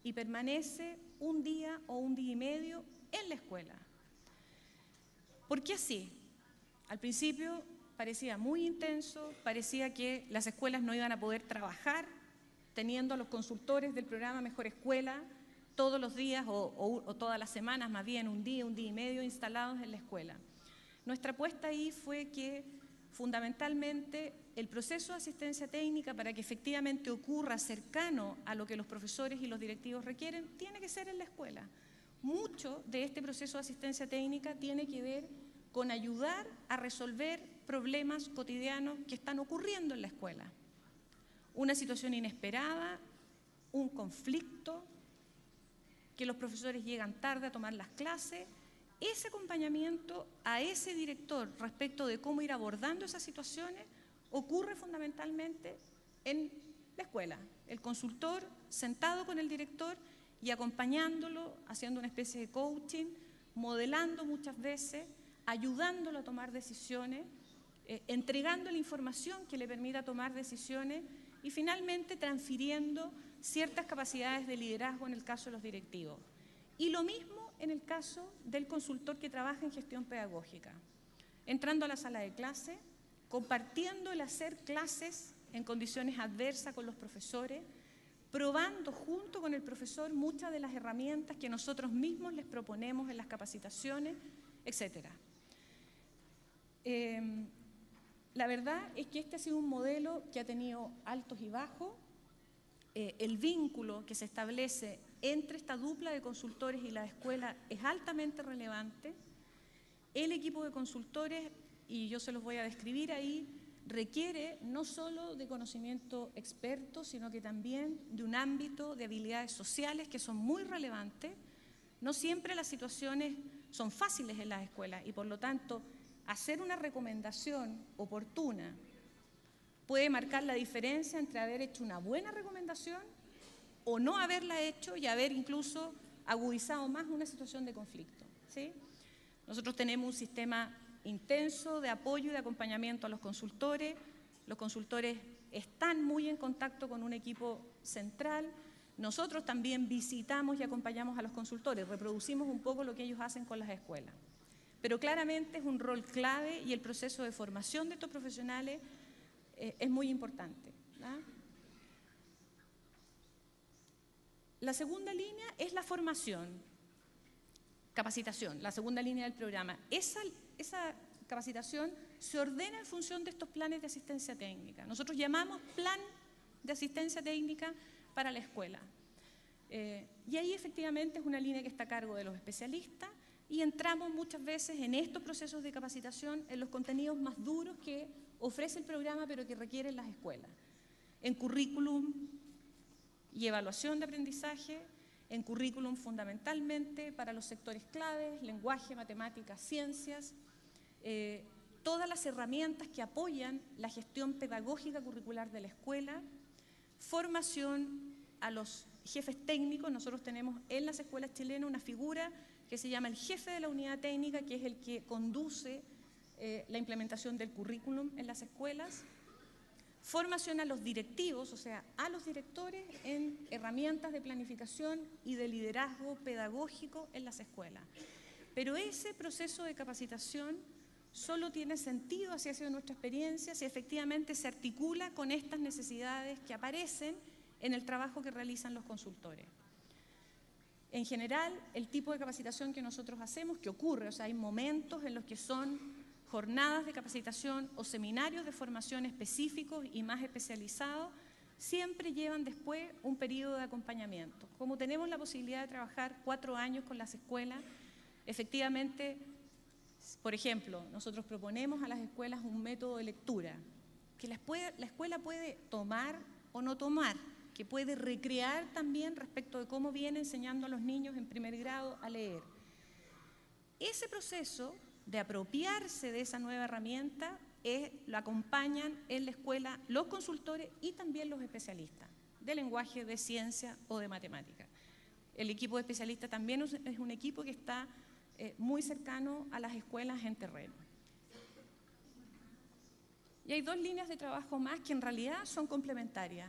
y permanece un día o un día y medio en la escuela. ¿Por qué así? Al principio parecía muy intenso, parecía que las escuelas no iban a poder trabajar teniendo a los consultores del programa Mejor Escuela todos los días o todas las semanas, más bien un día y medio instalados en la escuela. Nuestra apuesta ahí fue que fundamentalmente el proceso de asistencia técnica, para que efectivamente ocurra cercano a lo que los profesores y los directivos requieren, tiene que ser en la escuela. Mucho de este proceso de asistencia técnica tiene que ver con ayudar a resolver problemas cotidianos que están ocurriendo en la escuela. Una situación inesperada, un conflicto, que los profesores llegan tarde a tomar las clases. Ese acompañamiento a ese director respecto de cómo ir abordando esas situaciones ocurre fundamentalmente en la escuela. El consultor sentado con el director y acompañándolo, haciendo una especie de coaching, modelando muchas veces, ayudándolo a tomar decisiones, entregando la información que le permita tomar decisiones y finalmente transfiriendo ciertas capacidades de liderazgo en el caso de los directivos. Y lo mismo en el caso del consultor que trabaja en gestión pedagógica, entrando a la sala de clase, compartiendo el hacer clases en condiciones adversas con los profesores, probando junto con el profesor muchas de las herramientas que nosotros mismos les proponemos en las capacitaciones, etc. La verdad es que este ha sido un modelo que ha tenido altos y bajos. El vínculo que se establece entre esta dupla de consultores y la escuela es altamente relevante. El equipo de consultores, y yo se los voy a describir ahí, requiere no solo de conocimiento experto, sino que también de un ámbito de habilidades sociales que son muy relevantes. No siempre las situaciones son fáciles en las escuelas y por lo tanto hacer una recomendación oportuna puede marcar la diferencia entre haber hecho una buena recomendación o no haberla hecho y haber incluso agudizado más una situación de conflicto, ¿sí? Nosotros tenemos un sistema intenso de apoyo y de acompañamiento a los consultores. Los consultores están muy en contacto con un equipo central. Nosotros también visitamos y acompañamos a los consultores, reproducimos un poco lo que ellos hacen con las escuelas. Pero claramente es un rol clave y el proceso de formación de estos profesionales es muy importante, ¿no? La segunda línea es la formación, capacitación, la segunda línea del programa. Esa capacitación se ordena en función de estos planes de asistencia técnica. Nosotros llamamos plan de asistencia técnica para la escuela. Y ahí efectivamente es una línea que está a cargo de los especialistas y entramos muchas veces en estos procesos de capacitación en los contenidos más duros que ofrece el programa pero que requieren las escuelas. en currículum y evaluación de aprendizaje, en currículum fundamentalmente para los sectores claves, lenguaje, matemáticas, ciencias, todas las herramientas que apoyan la gestión pedagógica curricular de la escuela, formación a los jefes técnicos. Nosotros tenemos en las escuelas chilenas una figura que se llama el jefe de la unidad técnica, que es el que conduce la implementación del currículum en las escuelas. Formación a los directivos, o sea, a los directores en herramientas de planificación y de liderazgo pedagógico en las escuelas. Pero ese proceso de capacitación solo tiene sentido, así ha sido nuestra experiencia, si efectivamente se articula con estas necesidades que aparecen en el trabajo que realizan los consultores. En general, el tipo de capacitación que nosotros hacemos, que ocurre, o sea, hay momentos en los que son jornadas de capacitación o seminarios de formación específicos y más especializados, siempre llevan después un periodo de acompañamiento. Como tenemos la posibilidad de trabajar 4 años con las escuelas, efectivamente, por ejemplo, nosotros proponemos a las escuelas un método de lectura que la escuela puede tomar o no tomar, que puede recrear también respecto de cómo viene enseñando a los niños en primer grado a leer. Ese proceso de apropiarse de esa nueva herramienta lo acompañan en la escuela los consultores y también los especialistas de lenguaje, de ciencia o de matemática. El equipo de especialistas también es un equipo que está muy cercano a las escuelas en terreno. Y hay 2 líneas de trabajo más que en realidad son complementarias.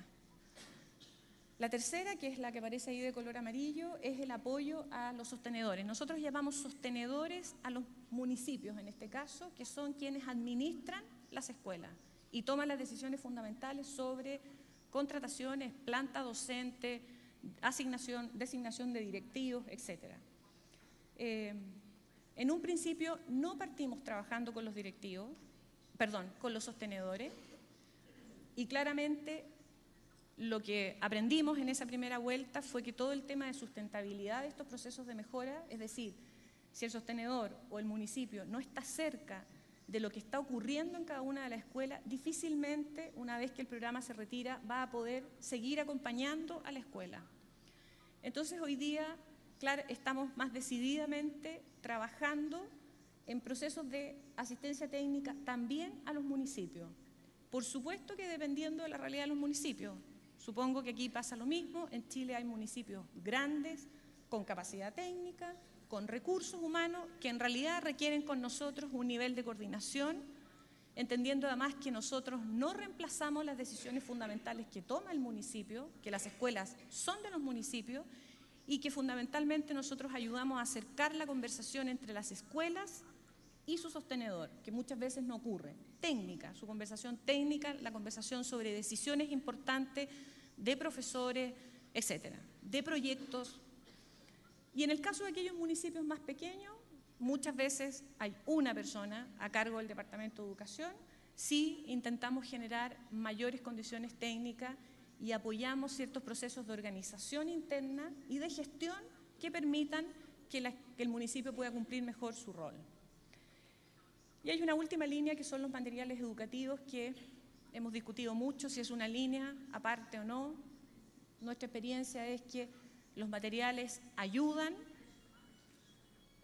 La tercera, que es la que aparece ahí de color amarillo, es el apoyo a los sostenedores. Nosotros llamamos sostenedores a los municipios, en este caso, que son quienes administran las escuelas y toman las decisiones fundamentales sobre contrataciones, planta docente, designación de directivos, etc. En un principio no partimos trabajando con los con los sostenedores, y claramente lo que aprendimos en esa primera vuelta fue que todo el tema de sustentabilidad de estos procesos de mejora, es decir, si el sostenedor o el municipio no está cerca de lo que está ocurriendo en cada una de las escuelas, difícilmente, una vez que el programa se retira, va a poder seguir acompañando a la escuela. Entonces, hoy día, claro, estamos más decididamente trabajando en procesos de asistencia técnica también a los municipios. Por supuesto que dependiendo de la realidad de los municipios. Supongo que aquí pasa lo mismo. En Chile hay municipios grandes, con capacidad técnica, con recursos humanos, que en realidad requieren con nosotros un nivel de coordinación, entendiendo además que nosotros no reemplazamos las decisiones fundamentales que toma el municipio, que las escuelas son de los municipios, y que fundamentalmente nosotros ayudamos a acercar la conversación entre las escuelas y su sostenedor, que muchas veces no ocurre. Técnica, su conversación técnica, la conversación sobre decisiones importantes de profesores, etcétera, de proyectos. Y en el caso de aquellos municipios más pequeños, muchas veces hay una persona a cargo del Departamento de Educación. Sí intentamos generar mayores condiciones técnicas y apoyamos ciertos procesos de organización interna y de gestión que permitan que el municipio pueda cumplir mejor su rol. Y hay una última línea que son los materiales educativos, que hemos discutido mucho si es una línea aparte o no. Nuestra experiencia es que los materiales ayudan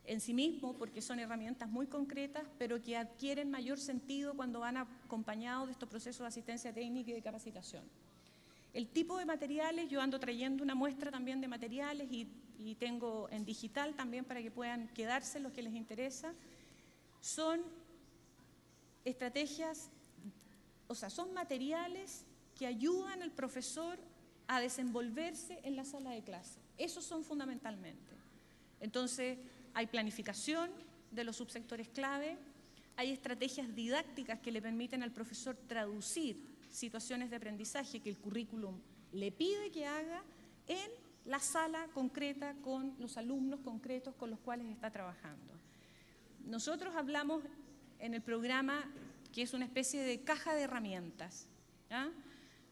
en sí mismos porque son herramientas muy concretas, pero que adquieren mayor sentido cuando van acompañados de estos procesos de asistencia técnica y de capacitación. El tipo de materiales, yo ando trayendo una muestra también de materiales y tengo en digital también para que puedan quedarse los que les interesa. Son estrategias, o sea, son materiales que ayudan al profesor a desenvolverse en la sala de clase. Esos son fundamentalmente. Entonces, hay planificación de los subsectores clave, hay estrategias didácticas que le permiten al profesor traducir situaciones de aprendizaje que el currículum le pide que haga en la sala concreta con los alumnos concretos con los cuales está trabajando. Nosotros hablamos en el programa que es una especie de caja de herramientas, ¿ya?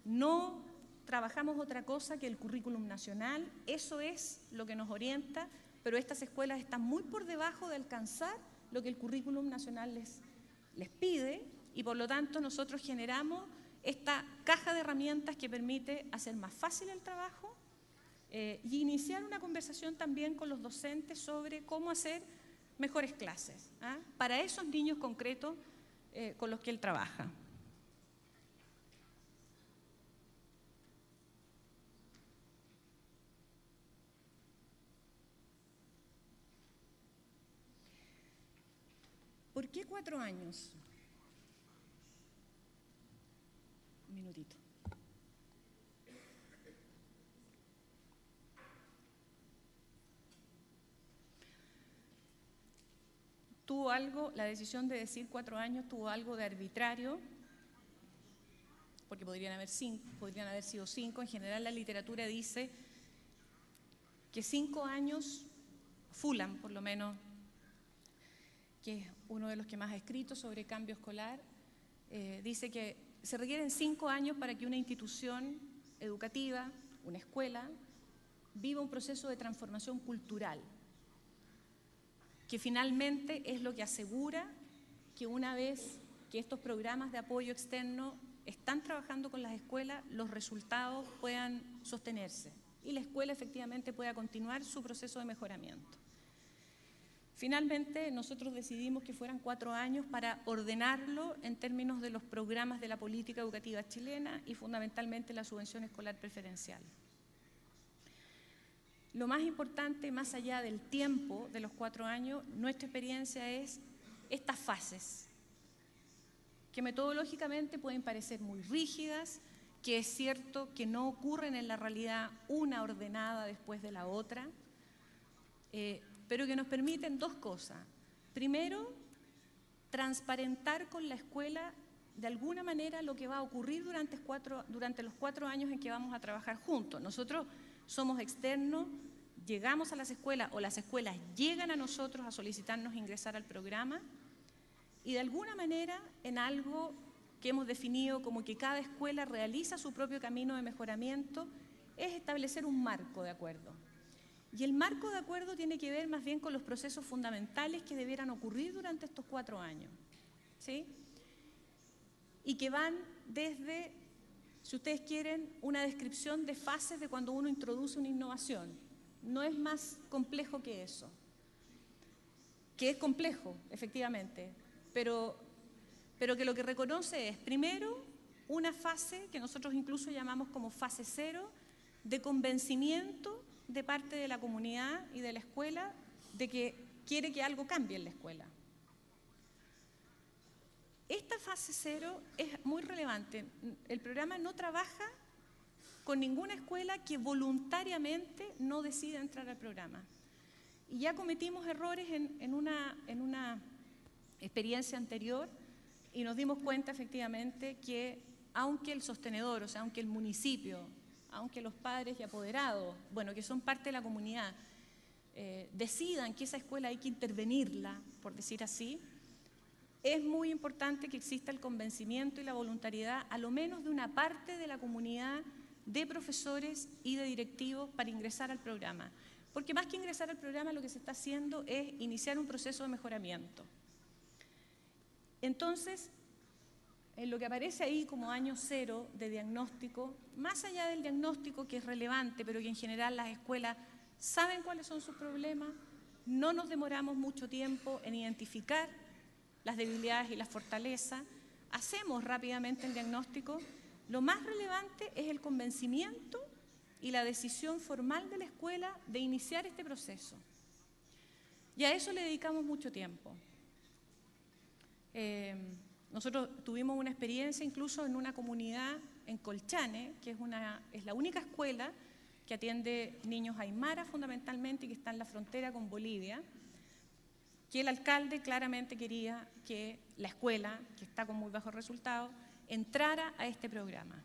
No trabajamos otra cosa que el currículum nacional, eso es lo que nos orienta, pero estas escuelas están muy por debajo de alcanzar lo que el currículum nacional les pide, y por lo tanto nosotros generamos esta caja de herramientas que permite hacer más fácil el trabajo y iniciar una conversación también con los docentes sobre cómo hacer mejores clases para esos niños concretos con los que él trabaja. ¿Por qué 4 años? Un minutito. Tuvo algo, la decisión de decir 4 años tuvo algo de arbitrario, porque podrían haber sido 5. En general la literatura dice que 5 años, Fulham por lo menos, que es uno de los que más ha escrito sobre cambio escolar, dice que se requieren 5 años para que una institución educativa, una escuela, viva un proceso de transformación cultural, que finalmente es lo que asegura que una vez que estos programas de apoyo externo están trabajando con las escuelas, los resultados puedan sostenerse y la escuela efectivamente pueda continuar su proceso de mejoramiento. Finalmente, nosotros decidimos que fueran 4 años para ordenarlo en términos de los programas de la política educativa chilena y fundamentalmente la subvención escolar preferencial. Lo más importante, más allá del tiempo de los 4 años, nuestra experiencia es estas fases, que metodológicamente pueden parecer muy rígidas, que es cierto que no ocurren en la realidad una ordenada después de la otra, pero que nos permiten 2 cosas. Primero, transparentar con la escuela de alguna manera lo que va a ocurrir durante los 4 años en que vamos a trabajar juntos. Nosotros somos externos, llegamos a las escuelas o las escuelas llegan a nosotros a solicitarnos ingresar al programa y de alguna manera en algo que hemos definido como que cada escuela realiza su propio camino de mejoramiento es establecer un marco de acuerdo. Y el marco de acuerdo tiene que ver más bien con los procesos fundamentales que debieran ocurrir durante estos 4 años, ¿sí? Y que van desde, si ustedes quieren, una descripción de fases de cuando uno introduce una innovación. No es más complejo que eso, que es complejo, efectivamente, pero que lo que reconoce es, primero, una fase que nosotros incluso llamamos como fase 0, de convencimiento de parte de la comunidad y de la escuela de que quiere que algo cambie en la escuela. Esta fase 0 es muy relevante. El programa no trabaja con ninguna escuela que voluntariamente no decida entrar al programa. Y ya cometimos errores en una experiencia anterior y nos dimos cuenta efectivamente que aunque el sostenedor, o sea, aunque el municipio, aunque los padres y apoderados, bueno, que son parte de la comunidad, decidan que esa escuela hay que intervenirla, por decir así, es muy importante que exista el convencimiento y la voluntariedad, a lo menos de una parte de la comunidad de profesores y de directivos para ingresar al programa. Porque más que ingresar al programa, lo que se está haciendo es iniciar un proceso de mejoramiento. Entonces, en lo que aparece ahí como año 0 de diagnóstico, más allá del diagnóstico que es relevante, pero que en general las escuelas saben cuáles son sus problemas, no nos demoramos mucho tiempo en identificar las debilidades y las fortalezas, hacemos rápidamente el diagnóstico. Lo más relevante es el convencimiento y la decisión formal de la escuela de iniciar este proceso. Y a eso le dedicamos mucho tiempo. Nosotros tuvimos una experiencia incluso en una comunidad en Colchane, que es la única escuela que atiende niños aymara fundamentalmente y que está en la frontera con Bolivia, que el alcalde claramente quería que la escuela, que está con muy bajos resultados, entrara a este programa.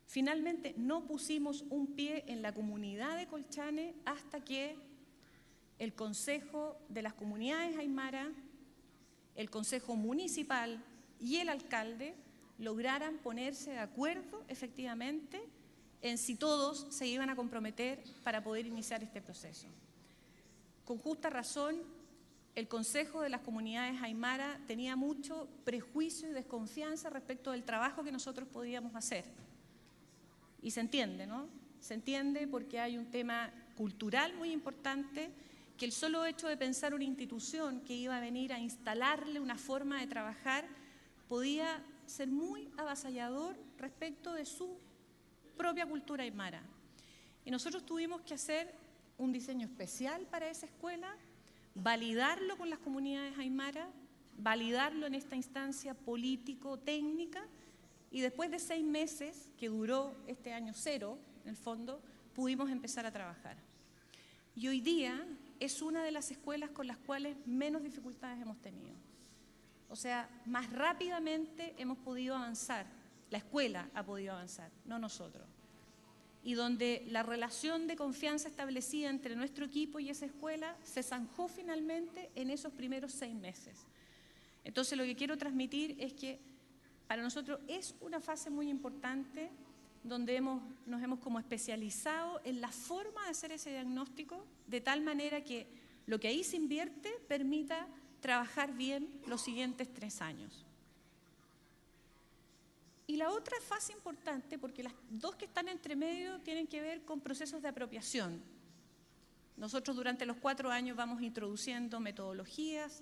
Finalmente no pusimos un pie en la comunidad de Colchane hasta que el Consejo de las Comunidades Aymara, el Consejo Municipal y el alcalde lograran ponerse de acuerdo efectivamente en si todos se iban a comprometer para poder iniciar este proceso. Con justa razón, el Consejo de las Comunidades Aymara tenía mucho prejuicio y desconfianza respecto del trabajo que nosotros podíamos hacer. Y se entiende, ¿no? Se entiende porque hay un tema cultural muy importante, que el solo hecho de pensar una institución que iba a venir a instalarle una forma de trabajar podía ser muy avasallador respecto de su propia cultura aymara. Y nosotros tuvimos que hacer un diseño especial para esa escuela, validarlo con las comunidades aymara, validarlo en esta instancia político-técnica, y después de 6 meses, que duró este año 0, en el fondo, pudimos empezar a trabajar. Y hoy día es una de las escuelas con las cuales menos dificultades hemos tenido. O sea, más rápidamente hemos podido avanzar, la escuela ha podido avanzar, no nosotros. Y donde la relación de confianza establecida entre nuestro equipo y esa escuela se zanjó finalmente en esos primeros 6 meses. Entonces, lo que quiero transmitir es que para nosotros es una fase muy importante donde nos hemos como especializado en la forma de hacer ese diagnóstico, de tal manera que lo que ahí se invierte permita trabajar bien los siguientes 3 años. Y la otra fase importante, porque las dos que están entre medio tienen que ver con procesos de apropiación. Nosotros durante los 4 años vamos introduciendo metodologías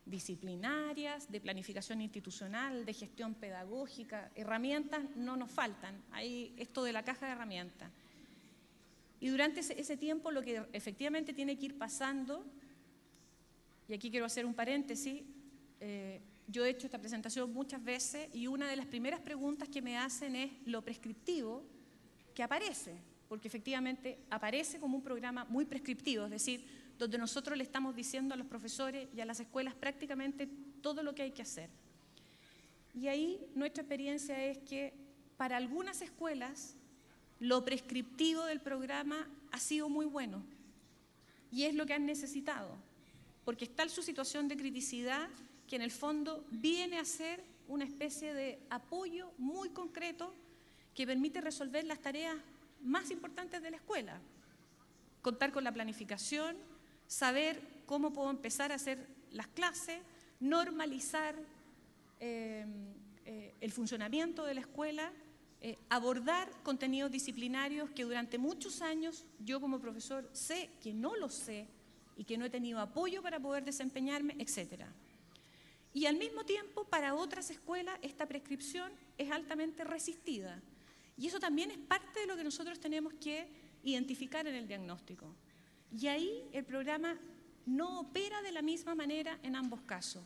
disciplinarias, de planificación institucional, de gestión pedagógica, herramientas no nos faltan, hay esto de la caja de herramientas. Y durante ese tiempo lo que efectivamente tiene que ir pasando, y aquí quiero hacer un paréntesis, yo he hecho esta presentación muchas veces y una de las primeras preguntas que me hacen es lo prescriptivo que aparece, porque efectivamente aparece como un programa muy prescriptivo, es decir, donde nosotros le estamos diciendo a los profesores y a las escuelas prácticamente todo lo que hay que hacer. Y ahí nuestra experiencia es que para algunas escuelas lo prescriptivo del programa ha sido muy bueno y es lo que han necesitado, porque está en su situación de criticidad que en el fondo viene a ser una especie de apoyo muy concreto que permite resolver las tareas más importantes de la escuela. Contar con la planificación, saber cómo puedo empezar a hacer las clases, normalizar el funcionamiento de la escuela, abordar contenidos disciplinarios que durante muchos años yo como profesor sé que no lo sé y que no he tenido apoyo para poder desempeñarme, etc. Y al mismo tiempo, para otras escuelas, esta prescripción es altamente resistida. Y eso también es parte de lo que nosotros tenemos que identificar en el diagnóstico. Y ahí el programa no opera de la misma manera en ambos casos.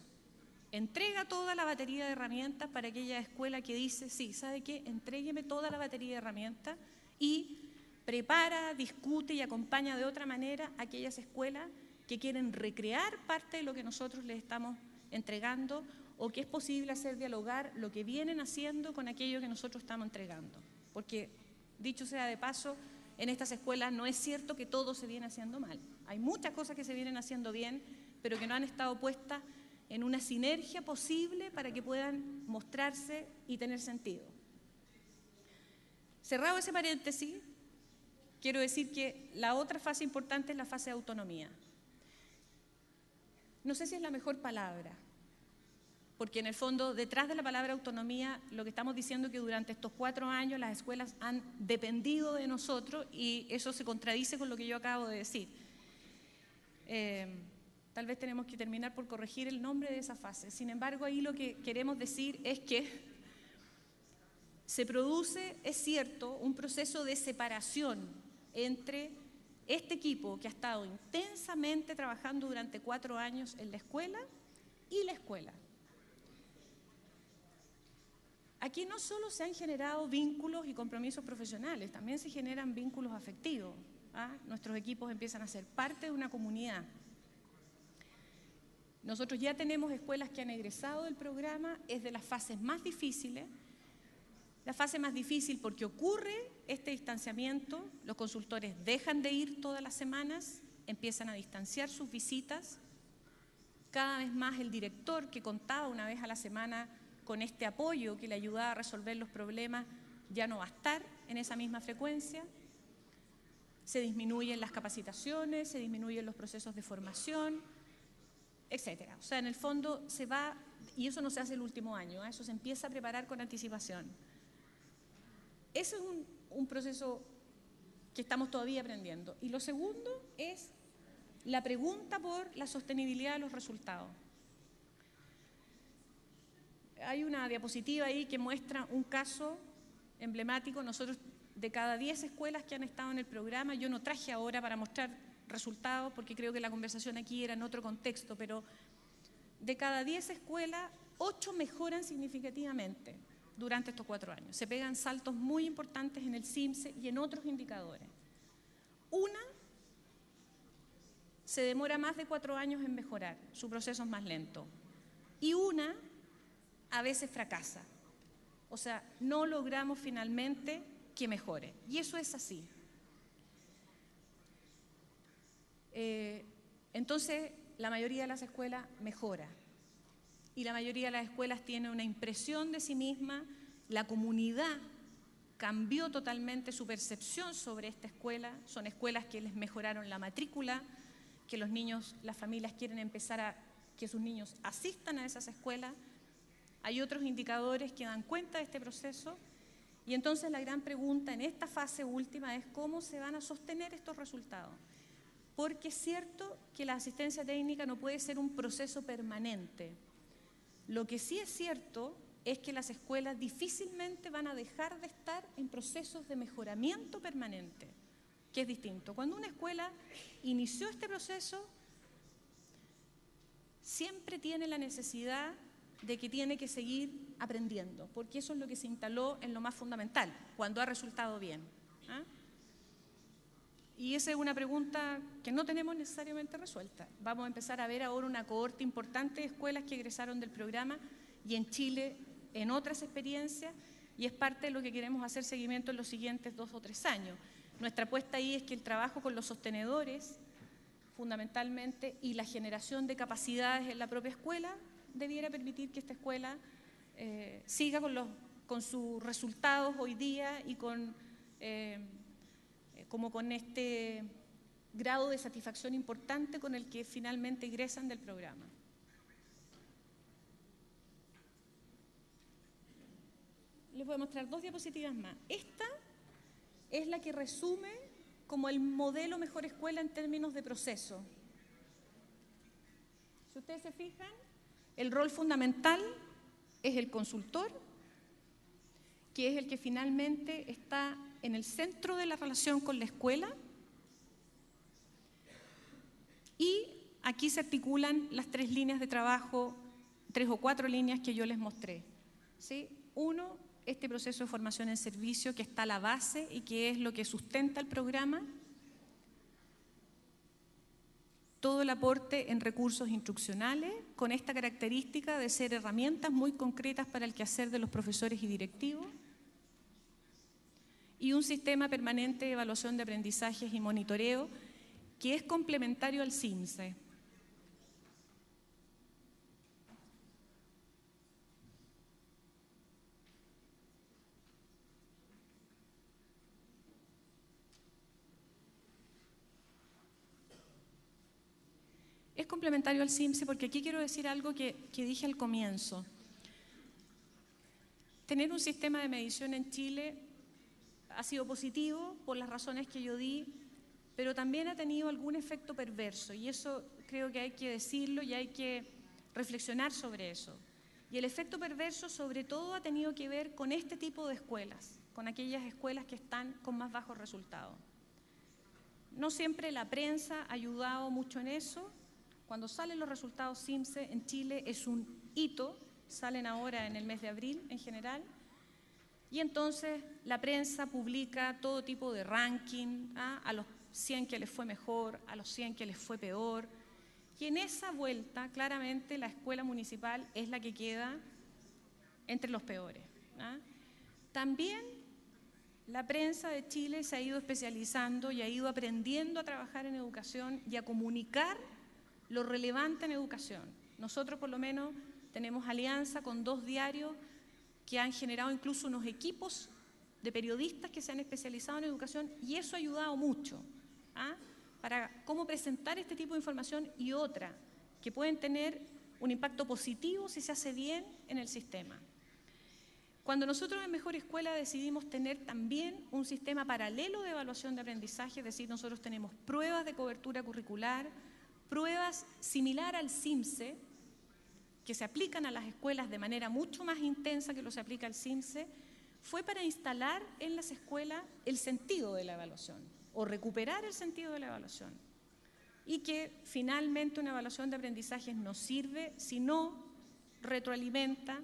Entrega toda la batería de herramientas para aquella escuela que dice, sí, ¿sabe qué? Entrégueme toda la batería de herramientas y prepara, discute y acompaña de otra manera a aquellas escuelas que quieren recrear parte de lo que nosotros les estamos entregando o que es posible hacer dialogar lo que vienen haciendo con aquello que nosotros estamos entregando. Porque, dicho sea de paso, en estas escuelas no es cierto que todo se viene haciendo mal. Hay muchas cosas que se vienen haciendo bien, pero que no han estado puestas en una sinergia posible para que puedan mostrarse y tener sentido. Cerrado ese paréntesis, quiero decir que la otra fase importante es la fase de autonomía. No sé si es la mejor palabra, porque en el fondo, detrás de la palabra autonomía, lo que estamos diciendo es que durante estos 4 años las escuelas han dependido de nosotros y eso se contradice con lo que yo acabo de decir. Tal vez tenemos que terminar por corregir el nombre de esa fase. Sin embargo, ahí lo que queremos decir es que se produce, es cierto, un proceso de separación entre este equipo que ha estado intensamente trabajando durante 4 años en la escuela y la escuela. Aquí no solo se han generado vínculos y compromisos profesionales, también se generan vínculos afectivos. Nuestros equipos empiezan a ser parte de una comunidad. Nosotros ya tenemos escuelas que han egresado del programa, es de las fases más difíciles. La fase más difícil porque ocurre este distanciamiento, los consultores dejan de ir todas las semanas, empiezan a distanciar sus visitas. Cada vez más el director, que contaba una vez a la semana con este apoyo que le ayudaba a resolver los problemas, ya no va a estar en esa misma frecuencia. Se disminuyen las capacitaciones, se disminuyen los procesos de formación. etcétera. O sea, en el fondo se va, y eso no se hace el último año, eso se empieza a preparar con anticipación. Ese es un proceso que estamos todavía aprendiendo. Y lo segundo es la pregunta por la sostenibilidad de los resultados. Hay una diapositiva ahí que muestra un caso emblemático. Nosotros, de cada 10 escuelas que han estado en el programa, yo no traje ahora para mostrar resultados porque creo que la conversación aquí era en otro contexto, pero de cada 10 escuelas, 8 mejoran significativamente durante estos 4 años. Se pegan saltos muy importantes en el CIMSE y en otros indicadores. Una se demora más de 4 años en mejorar, su proceso es más lento. Y una a veces fracasa. O sea, no logramos finalmente que mejore. Y eso es así. Entonces, la mayoría de las escuelas mejora. Y la mayoría de las escuelas tiene una impresión de sí misma. La comunidad cambió totalmente su percepción sobre esta escuela. Son escuelas que les mejoraron la matrícula, que los niños, las familias quieren empezar a que sus niños asistan a esas escuelas. Hay otros indicadores que dan cuenta de este proceso y entonces la gran pregunta en esta fase última es cómo se van a sostener estos resultados. Porque es cierto que la asistencia técnica no puede ser un proceso permanente. Lo que sí es cierto es que las escuelas difícilmente van a dejar de estar en procesos de mejoramiento permanente, que es distinto. Cuando una escuela inició este proceso, siempre tiene la necesidad de que tiene que seguir aprendiendo, porque eso es lo que se instaló en lo más fundamental, cuando ha resultado bien. Y esa es una pregunta que no tenemos necesariamente resuelta. Vamos a empezar a ver ahora una cohorte importante de escuelas que egresaron del programa y en Chile en otras experiencias, y es parte de lo que queremos hacer seguimiento en los siguientes 2 o 3 años. Nuestra apuesta ahí es que el trabajo con los sostenedores, fundamentalmente, y la generación de capacidades en la propia escuela, debiera permitir que esta escuela siga con sus resultados hoy día y con este grado de satisfacción importante con el que finalmente egresan del programa. Les voy a mostrar 2 diapositivas más. Esta es la que resume como el modelo Mejor Escuela en términos de proceso. Si ustedes se fijan, el rol fundamental es el consultor, que es el que finalmente está en el centro de la relación con la escuela. Y aquí se articulan las 3 líneas de trabajo, 3 o 4 líneas que yo les mostré, ¿sí? Uno, este proceso de formación en servicio que está a la base y que es lo que sustenta el programa. Todo el aporte en recursos instruccionales, con esta característica de ser herramientas muy concretas para el quehacer de los profesores y directivos. Y un sistema permanente de evaluación de aprendizajes y monitoreo que es complementario al CIMSE. Es complementario al CIMSE porque aquí quiero decir algo que dije al comienzo. Tener un sistema de medición en Chile ha sido positivo por las razones que yo di, pero también ha tenido algún efecto perverso y eso creo que hay que decirlo y hay que reflexionar sobre eso. Y el efecto perverso sobre todo ha tenido que ver con este tipo de escuelas, con aquellas escuelas que están con más bajos resultados. No siempre la prensa ha ayudado mucho en eso. Cuando salen los resultados CIMSE en Chile es un hito, salen ahora en el mes de abril en general, y entonces la prensa publica todo tipo de ranking, a los 100 que les fue mejor, a los 100 que les fue peor, y en esa vuelta claramente la escuela municipal es la que queda entre los peores. También la prensa de Chile se ha ido especializando y ha ido aprendiendo a trabajar en educación y a comunicar lo relevante en educación. Nosotros por lo menos tenemos alianza con 2 diarios que han generado incluso unos equipos de periodistas que se han especializado en educación y eso ha ayudado mucho para cómo presentar este tipo de información y otra, que pueden tener un impacto positivo si se hace bien en el sistema. Cuando nosotros en Mejor Escuela decidimos tener también un sistema paralelo de evaluación de aprendizaje, es decir, nosotros tenemos pruebas de cobertura curricular, pruebas similar al CIMSE, que se aplican a las escuelas de manera mucho más intensa que lo se aplica al CIMSE, fue para instalar en las escuelas el sentido de la evaluación, o recuperar el sentido de la evaluación. Y que finalmente una evaluación de aprendizajes no sirve si no retroalimenta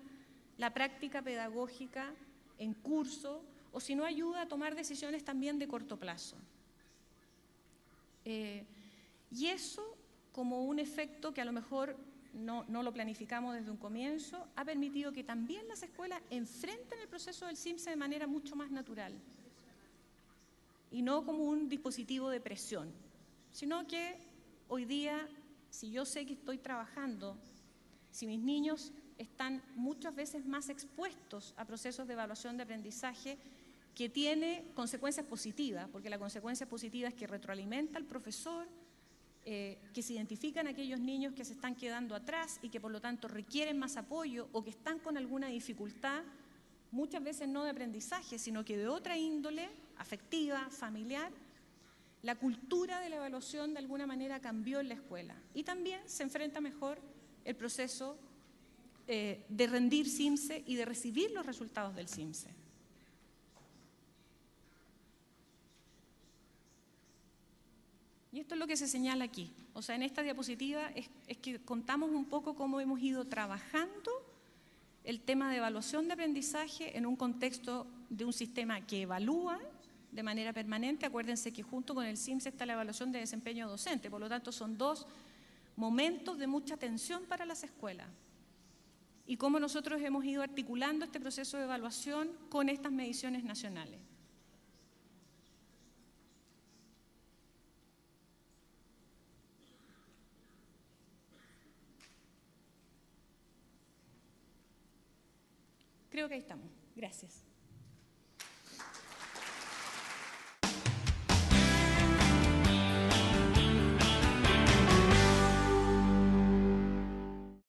la práctica pedagógica en curso o si no ayuda a tomar decisiones también de corto plazo. Y eso, como un efecto que a lo mejor no lo planificamos desde un comienzo, ha permitido que también las escuelas enfrenten el proceso del CIMSE de manera mucho más natural y no como un dispositivo de presión, sino que hoy día, si yo sé que estoy trabajando, si mis niños están muchas veces más expuestos a procesos de evaluación de aprendizaje que tiene consecuencias positivas, porque la consecuencia positiva es que retroalimenta al profesor, que se identifican aquellos niños que se están quedando atrás y que por lo tanto requieren más apoyo o que están con alguna dificultad, muchas veces no de aprendizaje, sino que de otra índole, afectiva, familiar. La cultura de la evaluación de alguna manera cambió en la escuela y también se enfrenta mejor el proceso de rendir CIMSE y de recibir los resultados del CIMSE. Y esto es lo que se señala aquí. O sea, en esta diapositiva es que contamos un poco cómo hemos ido trabajando el tema de evaluación de aprendizaje en un contexto de un sistema que evalúa de manera permanente. Acuérdense que junto con el CIMSE está la evaluación de desempeño docente, por lo tanto son dos momentos de mucha tensión para las escuelas. Y cómo nosotros hemos ido articulando este proceso de evaluación con estas mediciones nacionales. Creo que ahí estamos. Gracias.